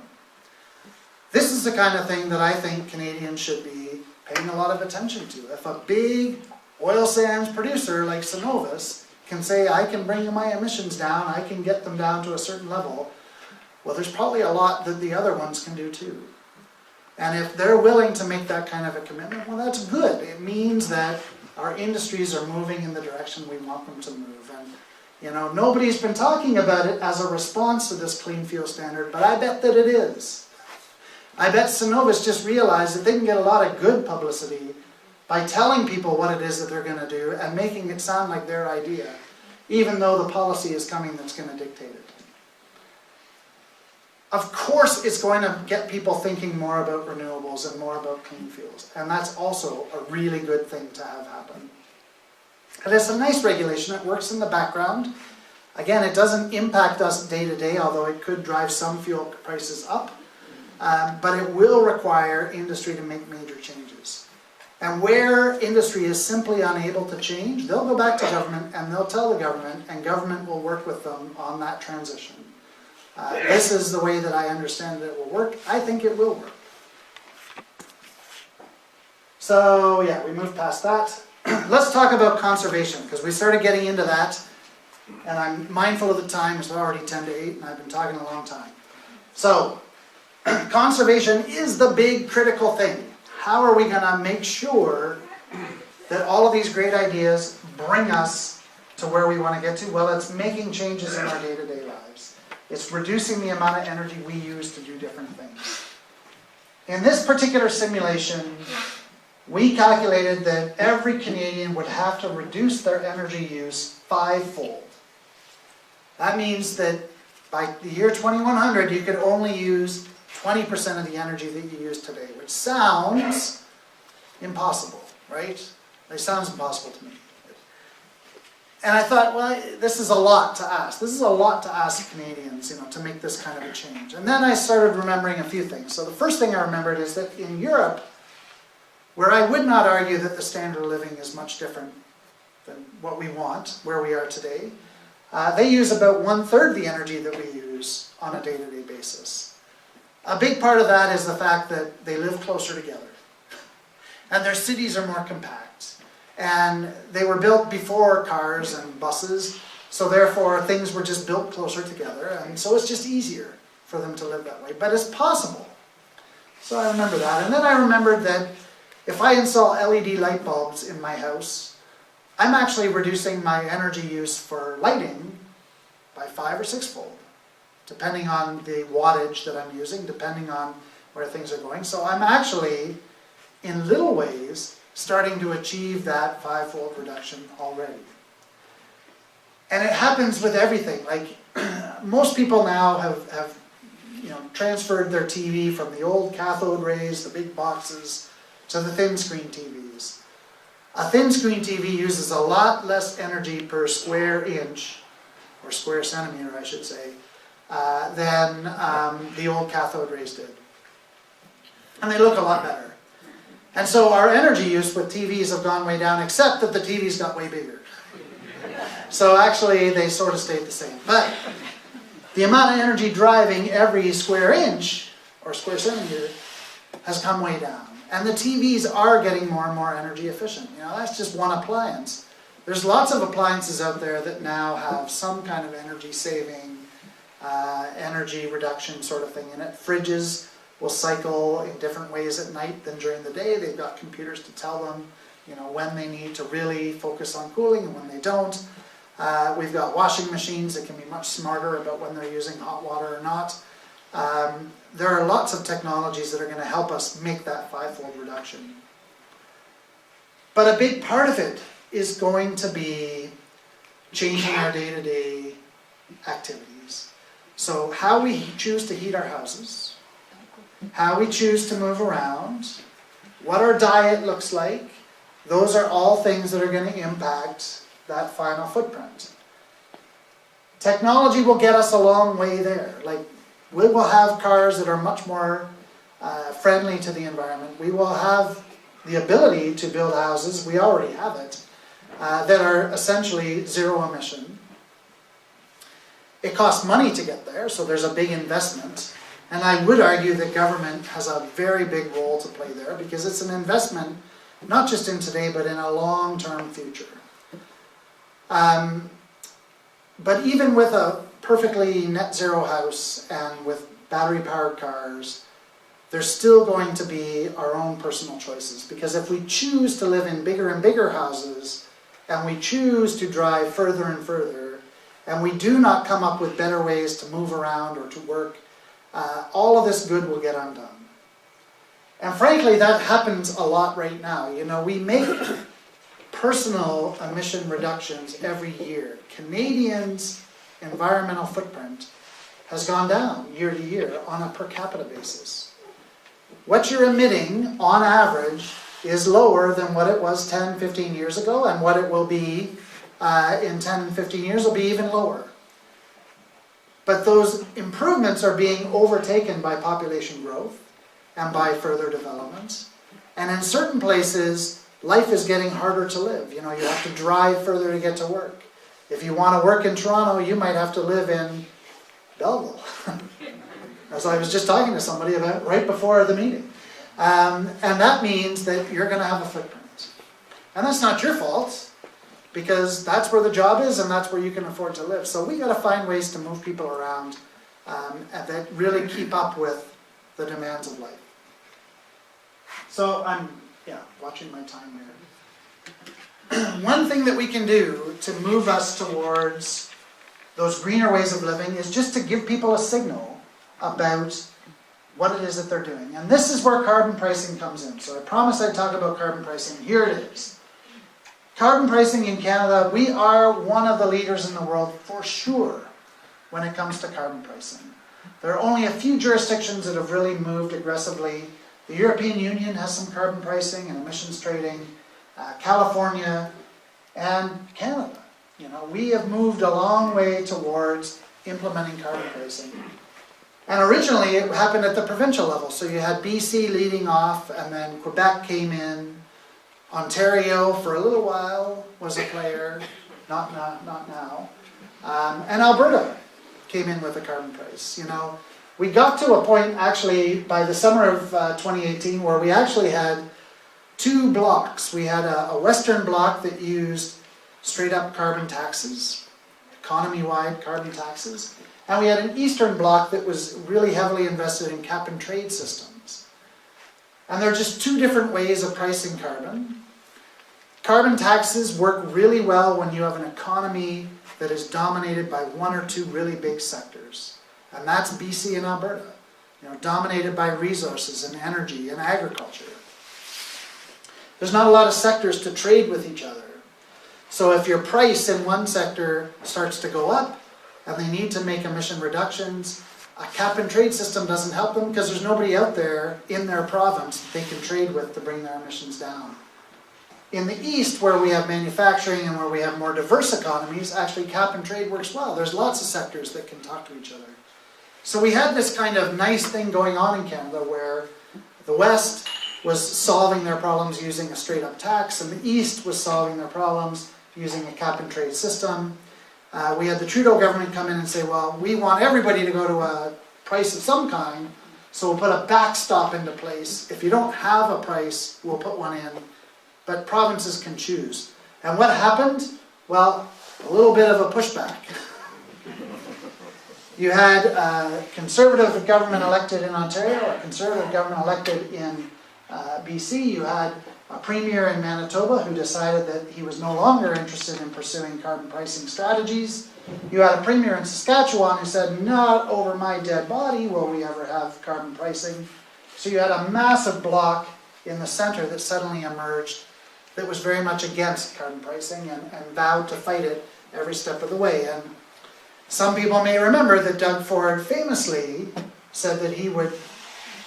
This is the kind of thing that I think Canadians should be paying a lot of attention to. If a big oil sands producer like Cenovus can say, I can bring my emissions down, I can get them down to a certain level, well, there's probably a lot that the other ones can do too. And if they're willing to make that kind of a commitment, well, that's good. It means that our industries are moving in the direction we want them to move. And, you know, nobody's been talking about it as a response to this clean fuel standard, but I bet that it is. I bet Cenovus just realized that they can get a lot of good publicity by telling people what it is that they're going to do and making it sound like their idea, even though the policy is coming that's going to dictate it. Of course it's going to get people thinking more about renewables and more about clean fuels, and that's also a really good thing to have happen. And it's a nice regulation, it works in the background. Again, it doesn't impact us day to day, although it could drive some fuel prices up, but it will require industry to make major changes. And where industry is simply unable to change, they'll go back to government and they'll tell the government, and government will work with them on that transition. This is the way that I understand that it will work. I think it will work. So yeah, we moved past that. Let's talk about conservation, because we started getting into that, and I'm mindful of the time. It's already 10 to 8 and I've been talking a long time. So conservation is the big critical thing. How are we going to make sure that all of these great ideas bring us to where we want to get to? Well, it's making changes in our day-to-day lives. It's reducing the amount of energy we use to do different things. In this particular simulation, we calculated that every Canadian would have to reduce their energy use 5-fold. That means that by the year 2100, you could only use 20% of the energy that you use today, which sounds impossible, right? It sounds impossible to me. And I thought, well, this is a lot to ask. This is a lot to ask Canadians, you know, to make this kind of a change. And then I started remembering a few things. So the first thing I remembered is that in Europe, where I would not argue that the standard of living is much different than what we want, where we are today. They use about 1/3 the energy that we use on a day-to-day basis. A big part of that is the fact that they live closer together. And their cities are more compact. And they were built before cars and buses, so therefore things were just built closer together, and so it's just easier for them to live that way. But it's possible. So I remember that. And then I remembered that if I install LED light bulbs in my house, I'm actually reducing my energy use for lighting by 5 or 6-fold, depending on the wattage that I'm using, depending on where things are going. So I'm actually, in little ways, starting to achieve that 5-fold reduction already. And it happens with everything. Like, most people now have transferred their TV from the old cathode rays, the big boxes, to the thin screen TVs. A thin screen TV uses a lot less energy per square inch, or square centimeter I should say, than the old cathode rays did. And they look a lot better. And so our energy use with TVs have gone way down, except that the TVs got way bigger. So actually they sort of stayed the same. But the amount of energy driving every square inch, or square centimeter, has come way down. And the TVs are getting more and more energy efficient. That's just one appliance. There's lots of appliances out there that now have some kind of energy saving, energy reduction sort of thing in it. Fridges will cycle in different ways at night than during the day. They've got computers to tell them, when they need to really focus on cooling and when they don't. We've got washing machines that can be much smarter about when they're using hot water or not. There are lots of technologies that are going to help us make that 5-fold reduction. But a big part of it is going to be changing our day-to-day activities. So how we choose to heat our houses, how we choose to move around, what our diet looks like, those are all things that are going to impact that final footprint. Technology will get us a long way there. Like, we will have cars that are much more friendly to the environment. We will have the ability to build houses, we already have it, that are essentially zero emission. It costs money to get there, so there's a big investment. And I would argue that government has a very big role to play there, because it's an investment not just in today, but in a long-term future. But even with a perfectly net zero house and with battery-powered cars, there's still going to be our own personal choices. Because if we choose to live in bigger and bigger houses, and we choose to drive further and further, and we do not come up with better ways to move around or to work, all of this good will get undone. And frankly, that happens a lot right now. We make personal emission reductions every year. Canadians' environmental footprint has gone down year to year on a per capita basis. What you're emitting, on average, is lower than what it was 10, 15 years ago, and what it will be in 10, 15 years will be even lower. But those improvements are being overtaken by population growth and by further development. And in certain places, life is getting harder to live. You have to drive further to get to work. If you want to work in Toronto, you might have to live in Belleville. As I was just talking to somebody about right before the meeting. And that means that you're going to have a footprint. And that's not your fault, because that's where the job is and that's where you can afford to live. So we got to find ways to move people around and that really keep up with the demands of life. So I'm watching my time here. One thing that we can do to move us towards those greener ways of living is just to give people a signal about what it is that they're doing. And this is where carbon pricing comes in. So I promised I'd talk about carbon pricing. Here it is. Carbon pricing in Canada, we are one of the leaders in the world for sure when it comes to carbon pricing. There are only a few jurisdictions that have really moved aggressively. The European Union has some carbon pricing and emissions trading. California and Canada. We have moved a long way towards implementing carbon pricing. And originally it happened at the provincial level. So you had BC leading off, and then Quebec came in, Ontario, for a little while, was a player, not now. And Alberta came in with a carbon price. You know, we got to a point, actually, by the summer of 2018, where we actually had two blocks. We had a western block that used straight up carbon taxes, economy-wide carbon taxes, and we had an eastern block that was really heavily invested in cap and trade systems. And they're just two different ways of pricing carbon. Carbon taxes work really well when you have an economy that is dominated by one or two really big sectors. And that's BC and Alberta, you know, dominated by resources and energy and agriculture. There's not a lot of sectors to trade with each other. So if your price in one sector starts to go up and they need to make emission reductions, a cap and trade system doesn't help them because there's nobody out there in their province that they can trade with to bring their emissions down. In the east, where we have manufacturing and where we have more diverse economies, actually cap and trade works well. There's lots of sectors that can talk to each other. So we had this kind of nice thing going on in Canada where the west was solving their problems using a straight up tax, and the east was solving their problems using a cap and trade system. We had the Trudeau government come in and say, well, we want everybody to go to a price of some kind, so we'll put a backstop into place. If you don't have a price, we'll put one in, but provinces can choose. And what happened? Well, a little bit of a pushback. You had a Conservative government elected in Ontario, a Conservative government elected in BC. You had a Premier in Manitoba who decided that he was no longer interested in pursuing carbon pricing strategies. You had a Premier in Saskatchewan who said, not over my dead body will we ever have carbon pricing. So you had a massive bloc in the center that suddenly emerged that was very much against carbon pricing and vowed to fight it every step of the way. And some people may remember that Doug Ford famously said that he would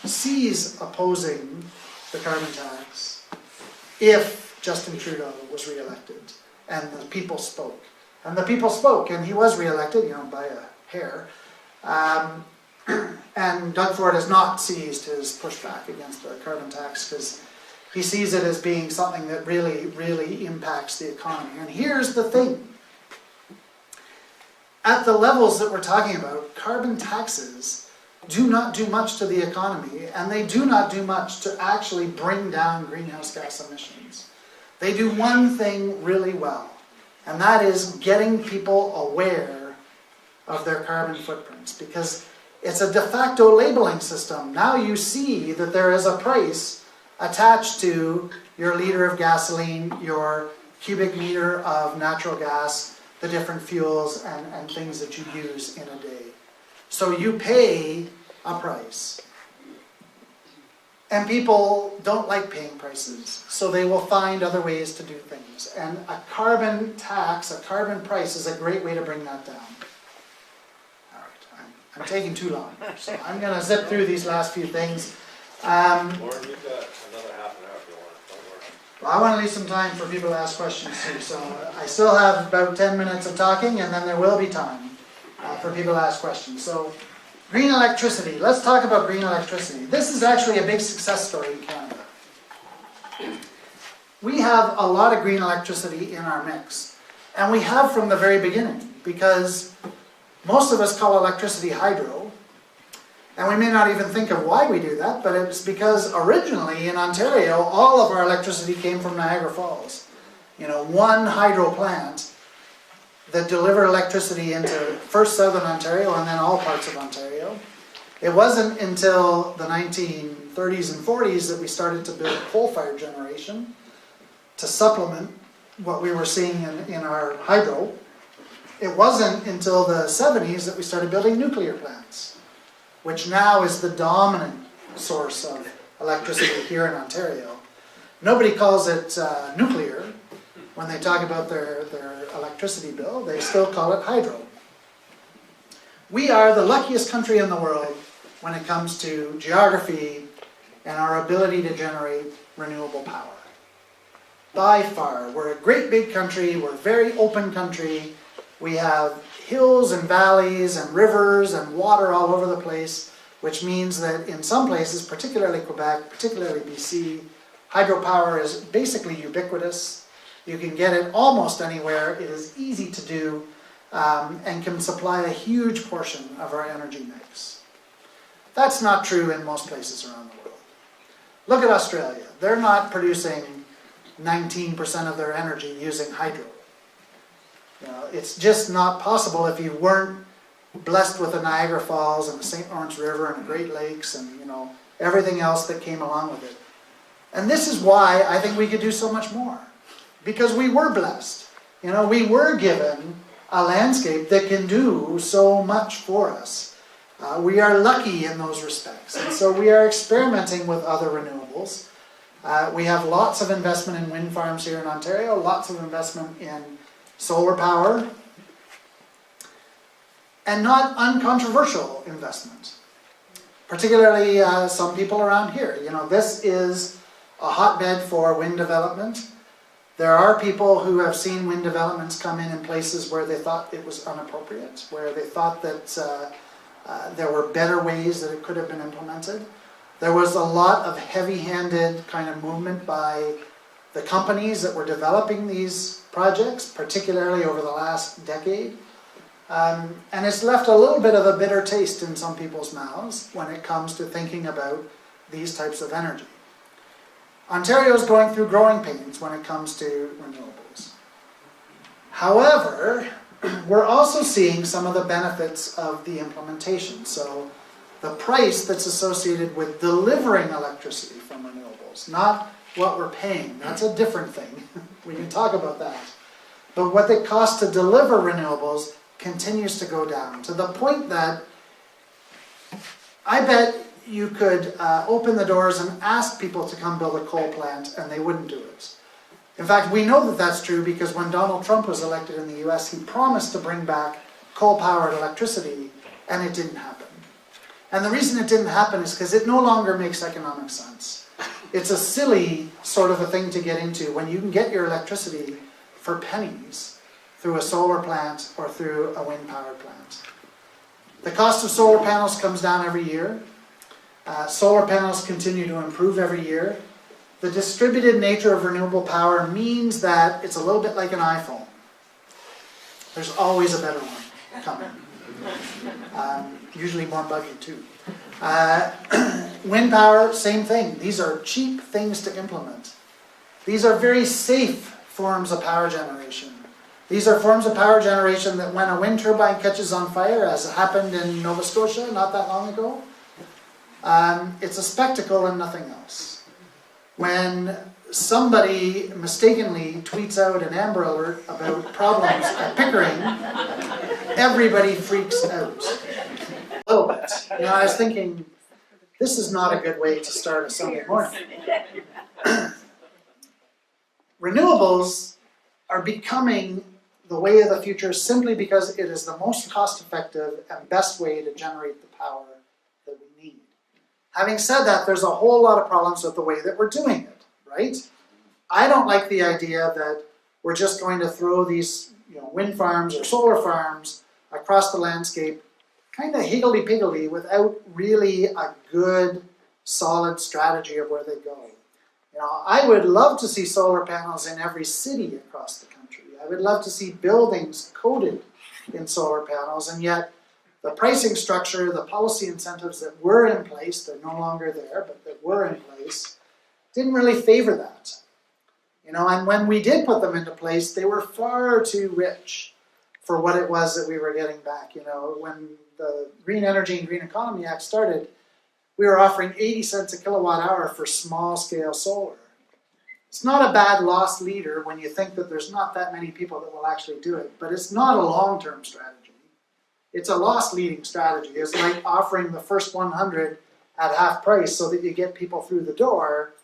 cease opposing the carbon tax if Justin Trudeau was re-elected and the people spoke. And the people spoke, and he was re-elected, you know, by a hair. And Doug Ford has not ceased his pushback against the carbon tax because he sees it as being something that really, really impacts the economy. And here's the thing. At the levels that we're talking about, carbon taxes do not do much to the economy, and they do not do much to actually bring down greenhouse gas emissions. They do one thing really well, and that is getting people aware of their carbon footprints, because it's a de facto labeling system. Now you see that there is a price attached to your liter of gasoline, your cubic meter of natural gas, the different fuels and things that you use in a day. So you pay a price. And people don't like paying prices, so they will find other ways to do things. And a carbon tax, a carbon price is a great way to bring that down. All right, I'm taking too long, so I'm going to zip through these last few things. Lauren, you've got another half an hour if you want. Don't worry. Well, I want to leave some time for people to ask questions too, so I still have about 10 minutes of talking, and then there will be time for people to ask questions. So, green electricity. Let's talk about green electricity. This is actually a big success story in Canada. We have a lot of green electricity in our mix, and we have from the very beginning, because most of us call electricity hydro, and we may not even think of why we do that, but it's because originally in Ontario, all of our electricity came from Niagara Falls. You know, one hydro plant that delivered electricity into first southern Ontario and then all parts of Ontario. It wasn't until the 1930s and 40s that we started to build coal-fired generation to supplement what we were seeing in our hydro. It wasn't until the 70s that we started building nuclear plants, which now is the dominant source of electricity here in Ontario. Nobody calls it nuclear. When they talk about their electricity bill, they still call it hydro. We are the luckiest country in the world when it comes to geography and our ability to generate renewable power. By far, we're a great big country, we're a very open country. We have hills and valleys and rivers and water all over the place, which means that in some places, particularly Quebec, particularly BC, Hydropower is basically ubiquitous. You can get it almost anywhere. It is easy to do and can supply a huge portion of our energy mix. That's not true in most places around the world. Look at Australia. They're not producing 19% of their energy using hydro. You know, it's just not possible if you weren't blessed with the Niagara Falls and the St. Lawrence River and the Great Lakes and, you know, everything else that came along with it. And this is why I think we could do so much more. Because we were blessed. You know, we were given a landscape that can do so much for us. We are lucky in those respects. And so we are experimenting with other renewables. We have lots of investment in wind farms here in Ontario, lots of investment in solar power, and not uncontroversial investment. Particularly some people around here. You know, this is a hotbed for wind development. There are people who have seen wind developments come in places where they thought it was inappropriate, where they thought that there were better ways that it could have been implemented. There was a lot of heavy-handed kind of movement by the companies that were developing these projects, particularly over the last decade. And it's left a little bit of a bitter taste in some people's mouths when it comes to thinking about these types of energy. Ontario is going through growing pains when it comes to renewables. However, we're also seeing some of the benefits of the implementation. So the price that's associated with delivering electricity from renewables, not what we're paying. That's a different thing. We can talk about that. But what it costs to deliver renewables continues to go down to the point that I bet you could open the doors and ask people to come build a coal plant and they wouldn't do it. In fact, we know that that's true because when Donald Trump was elected in the US, he promised to bring back coal-powered electricity, and it didn't happen. And the reason it didn't happen is because it no longer makes economic sense. It's a silly sort of a thing to get into when you can get your electricity for pennies through a solar plant or through a wind-powered plant. The cost of solar panels comes down every year. Solar panels continue to improve every year. The distributed nature of renewable power means that it's a little bit like an iPhone. There's always a better one coming. Usually more buggy too. Wind power, same thing. These are cheap things to implement. These are very safe forms of power generation. These are forms of power generation that when a wind turbine catches on fire, as happened in Nova Scotia not that long ago, it's a spectacle and nothing else. When somebody mistakenly tweets out an Amber Alert about problems at Pickering, everybody freaks out. A little bit. You know, I was thinking, this is not a good way to start a Sunday morning. Renewables are becoming the way of the future simply because it is the most cost-effective and best way to generate the power that we need. Having said that, there's a whole lot of problems with the way that we're doing it, right? I don't like the idea that we're just going to throw these wind farms or solar farms across the landscape kind of higgledy-piggledy without really a good, solid strategy of where they go. You know, I would love to see solar panels in every city across the country. I would love to see buildings coated in solar panels, and yet the pricing structure, the policy incentives that were in place, they're no longer there, but that were in place, didn't really favor that. You know, and when we did put them into place, they were far too rich for what it was that we were getting back. You know, when the Green Energy and Green Economy Act started, we were offering 80 cents a kilowatt hour for small-scale solar. It's not a bad loss leader when you think that there's not that many people that will actually do it, but it's not a long-term strategy. It's a loss-leading strategy. It's like offering the first 100 at half price so that you get people through the door,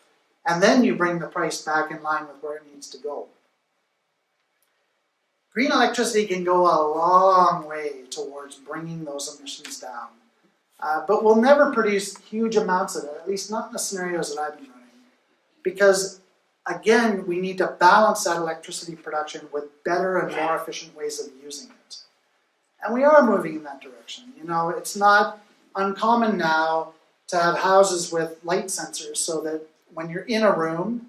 and then you bring the price back in line with where it needs to go. Green electricity can go a long way towards bringing those emissions down, but we'll never produce huge amounts of it, at least not in the scenarios that I've been running, because again, we need to balance that electricity production with better and more efficient ways of using it. And we are moving in that direction. You know, it's not uncommon now to have houses with light sensors so that when you're in a room,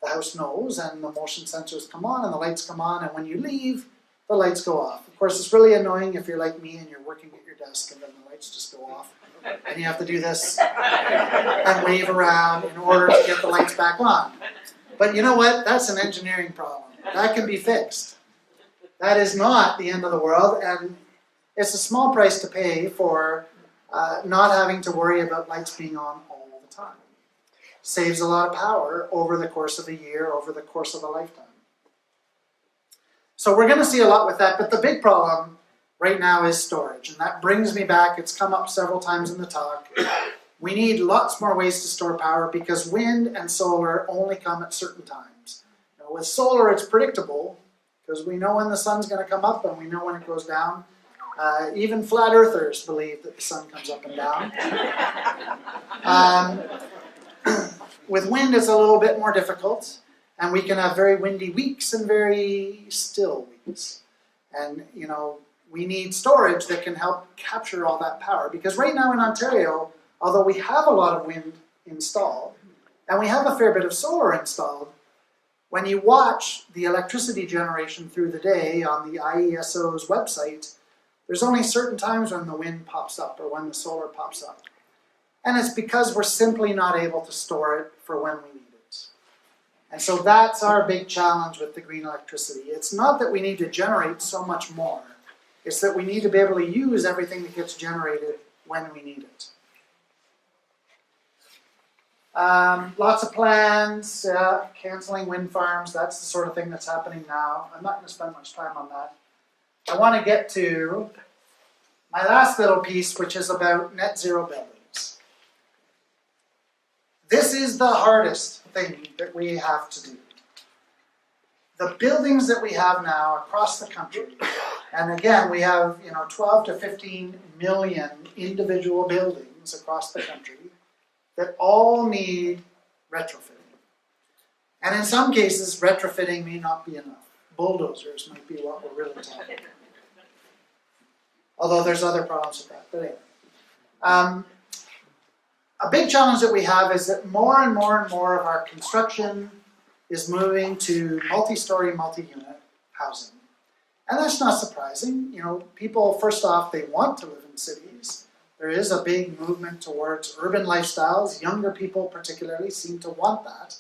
the house knows and the motion sensors come on and the lights come on, and when you leave, the lights go off. Of course, it's really annoying if you're like me and you're working at your desk and then the lights just go off. And you have to do this and wave around in order to get the lights back on. But you know what? That's an engineering problem. That can be fixed. That is not the end of the world, and it's a small price to pay for not having to worry about lights being on all the time. Saves a lot of power over the course of a year, over the course of a lifetime. So we're going to see a lot with that, but the big problem right now is storage, and that brings me back. It's come up several times in the talk. We need lots more ways to store power because wind and solar only come at certain times. Now, with solar, it's predictable because we know when the sun's going to come up and we know when it goes down. Even flat earthers believe that the sun comes up and down. With wind, it's a little bit more difficult, and we can have very windy weeks and very still weeks. And, you know, we need storage that can help capture all that power, because right now in Ontario, although we have a lot of wind installed, and we have a fair bit of solar installed, when you watch the electricity generation through the day on the IESO's website, there's only certain times when the wind pops up or when the solar pops up. And it's because we're simply not able to store it for when we need it. And so that's our big challenge with the green electricity. It's not that we need to generate so much more. It's that we need to be able to use everything that gets generated when we need it. Lots of plans, canceling wind farms, that's the sort of thing that's happening now. I'm not going to spend much time on that. I want to get to my last little piece, which is about net zero buildings. This is the hardest thing that we have to do. The buildings that we have now across the country, and again, we have 12 to 15 million individual buildings across the country that all need retrofitting. And in some cases, retrofitting may not be enough. Bulldozers might be what we're really talking about. Although there's other problems with that. But anyway. A big challenge that we have is that more and more and more of our construction is moving to multi-story, multi-unit housing. And that's not surprising. People, first off, they want to live in cities. There is a big movement towards urban lifestyles. Younger people particularly seem to want that.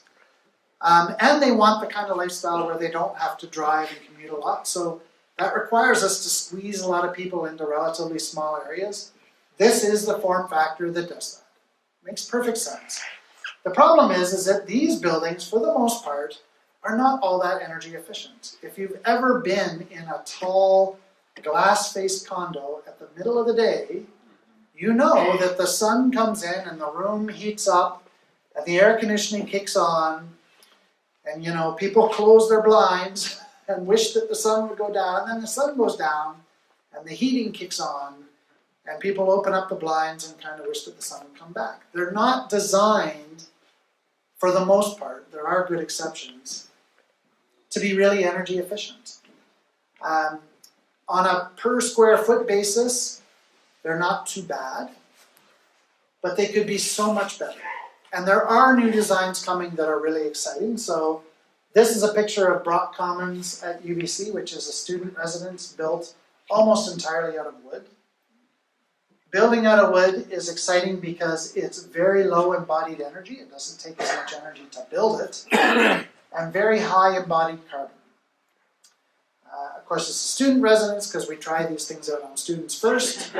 And they want the kind of lifestyle where they don't have to drive and commute a lot. So that requires us to squeeze a lot of people into relatively small areas. This is the form factor that does that. Makes perfect sense. The problem is that these buildings, for the most part, are not all that energy efficient. If you've ever been in a tall, glass-faced condo at the middle of the day, you know that the sun comes in and the room heats up and the air conditioning kicks on and people close their blinds and wish that the sun would go down, and then the sun goes down and the heating kicks on and people open up the blinds and kind of wish that the sun would come back. They're not designed, for the most part, there are good exceptions, to be really energy efficient. On a per square foot basis, they're not too bad, but they could be so much better. And there are new designs coming that are really exciting. So this is a picture of Brock Commons at UBC, which is a student residence built almost entirely out of wood. Building out of wood is exciting because it's very low embodied energy. It doesn't take as much energy to build it. And very high embodied carbon. Of course, it's a student residence because we try these things out on students first.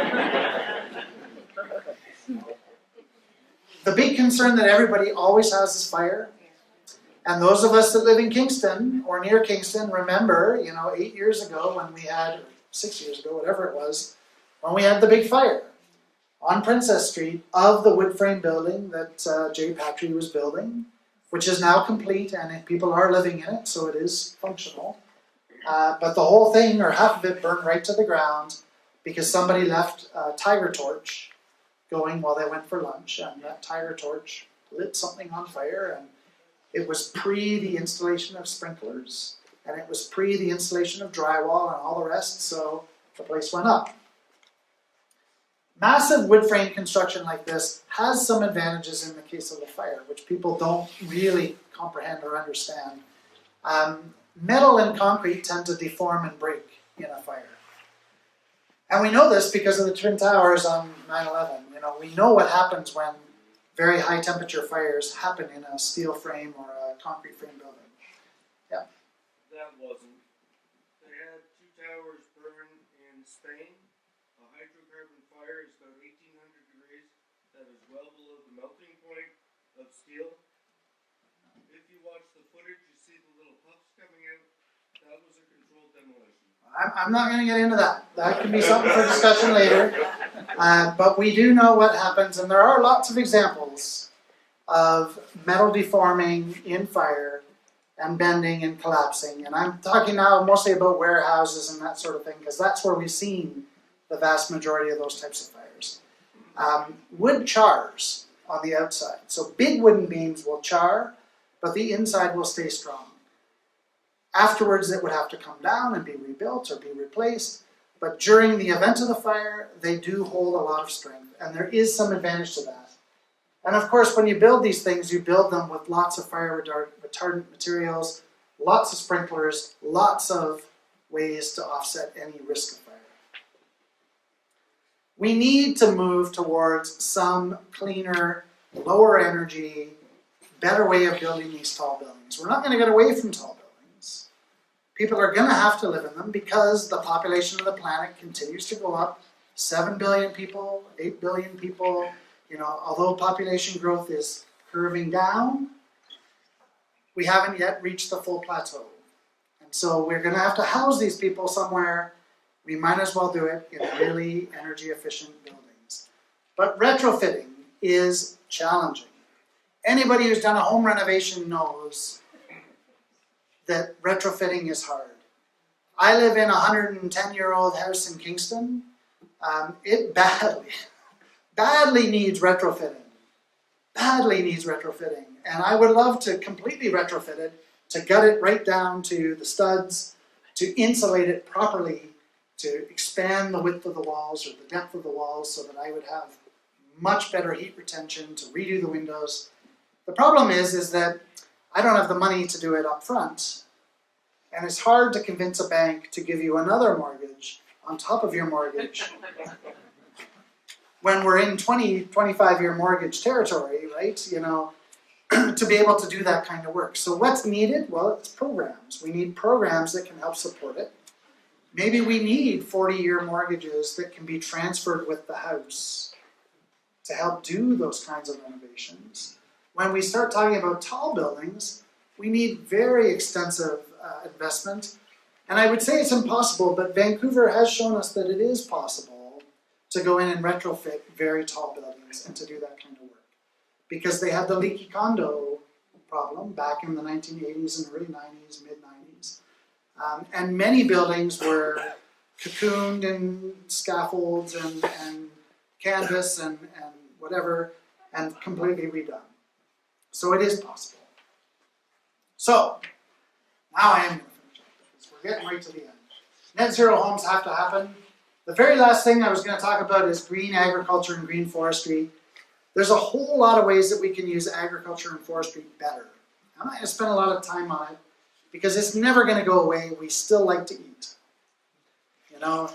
The big concern that everybody always has is fire. And those of us that live in Kingston or near Kingston remember, 8 years ago when we had, 6 years ago, whatever it was, when we had the big fire on Princess Street of the wood frame building that Jay Patry was building, which is now complete and people are living in it, so it is functional. But the whole thing, or half of it, burned right to the ground because somebody left a tiger torch going while they went for lunch, and that tiger torch lit something on fire, and it was pre the installation of sprinklers, and it was pre the installation of drywall and all the rest, so the place went up. Massive wood frame construction like this has some advantages in the case of a fire, which people don't really comprehend or understand. Metal and concrete tend to deform and break in a fire. And we know this because of the Twin Towers on 9/11. You know, we know what happens when very high temperature fires happen in a steel frame or a concrete frame building. Yeah. That wasn't. They had 2 towers burn in Spain. A hydrocarbon fire is about 1800 degrees. That is well below the melting point of steel. If you watch the footage, you see the little puffs coming out. That was a controlled demolition. I'm not going to get into that. That can be something for discussion later. But we do know what happens, and there are lots of examples of metal deforming in fire and bending and collapsing. And I'm talking now mostly about warehouses and that sort of thing, because that's where we've seen the vast majority of those types of fires. Wood chars on the outside. So big wooden beams will char, but the inside will stay strong. Afterwards, it would have to come down and be rebuilt or be replaced. But during the event of the fire, they do hold a lot of strength. And there is some advantage to that. And of course, when you build these things, you build them with lots of fire retardant materials, lots of sprinklers, lots of ways to offset any risk of fire. We need to move towards some cleaner, lower energy, better way of building these tall buildings. We're not going to get away from tall buildings. People are going to have to live in them because the population of the planet continues to go up. 7 billion people, 8 billion people. You know, although population growth is curving down, we haven't yet reached the full plateau. And so we're going to have to house these people somewhere. We might as well do it in really energy efficient buildings. But retrofitting is challenging. Anybody who's done a home renovation knows that retrofitting is hard. I live in a 110-year-old house in Kingston. It badly needs retrofitting. Badly needs retrofitting. And I would love to completely retrofit it, to gut it right down to the studs, to insulate it properly, to expand the width of the walls or the depth of the walls so that I would have much better heat retention, to redo the windows. The problem is that I don't have the money to do it up front. And it's hard to convince a bank to give you another mortgage on top of your mortgage when we're in 20, 25-year mortgage territory, right? You know, to be able to do that kind of work. So what's needed? Well, it's programs. We need programs that can help support it. Maybe we need 40-year mortgages that can be transferred with the house to help do those kinds of renovations. When we start talking about tall buildings, we need very extensive investment. And I would say it's impossible, but Vancouver has shown us that it is possible to go in and retrofit very tall buildings and to do that kind of work. Because they had the leaky condo problem back in the 1980s and early 90s, mid-90s. And many buildings were cocooned in scaffolds and canvas and whatever, and completely redone. So it is possible. So, now I am going to finish up because we're getting right to the end. Net zero homes have to happen. The very last thing I was going to talk about is green agriculture and green forestry. There's a whole lot of ways that we can use agriculture and forestry better. I'm not going to spend a lot of time on it because it's never going to go away. We still like to eat. You know,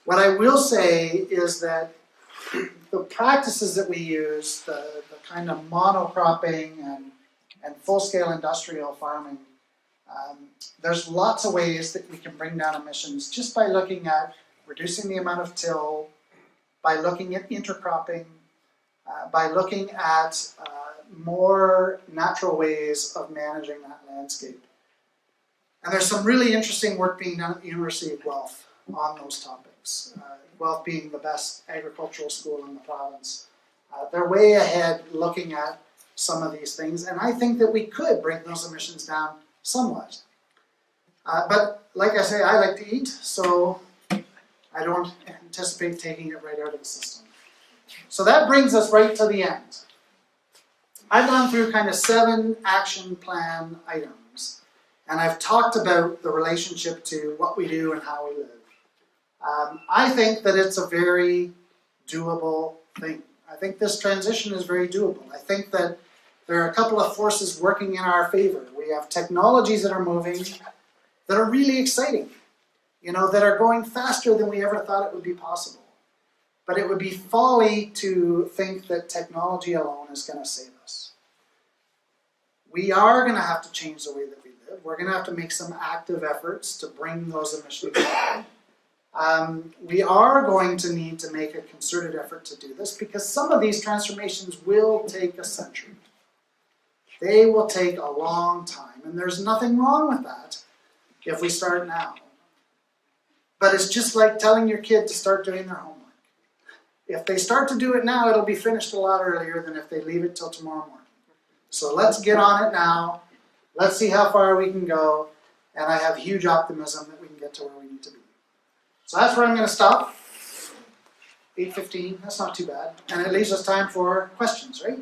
what I will say is that the practices that we use, the kind of monocropping and full-scale industrial farming, there's lots of ways that we can bring down emissions just by looking at reducing the amount of till, by looking at intercropping, by looking at more natural ways of managing that landscape. And there's some really interesting work being done at the University of Guelph on those topics. Guelph being the best agricultural school in the province. They're way ahead looking at some of these things, and I think that we could bring those emissions down somewhat. But like I say, I like to eat, so I don't anticipate taking it right out of the system. So that brings us right to the end. I've gone through kind of 7 action plan items, and I've talked about the relationship to what we do and how we live. I think that it's a very doable thing. I think this transition is very doable. I think that there are a couple of forces working in our favor. We have technologies that are moving that are really exciting, that are going faster than we ever thought it would be possible. But it would be folly to think that technology alone is going to save us. We are going to have to change the way that we live. We're going to have to make some active efforts to bring those emissions down. We are going to need to make a concerted effort to do this because some of these transformations will take a century. They will take a long time, and there's nothing wrong with that if we start now. But it's just like telling your kid to start doing their homework. If they start to do it now, it'll be finished a lot earlier than if they leave it till tomorrow morning. So let's get on it now. Let's see how far we can go. And I have huge optimism that we can get to where we need to be. So that's where I'm going to stop. 8:15, that's not too bad. And it leaves us time for questions, right?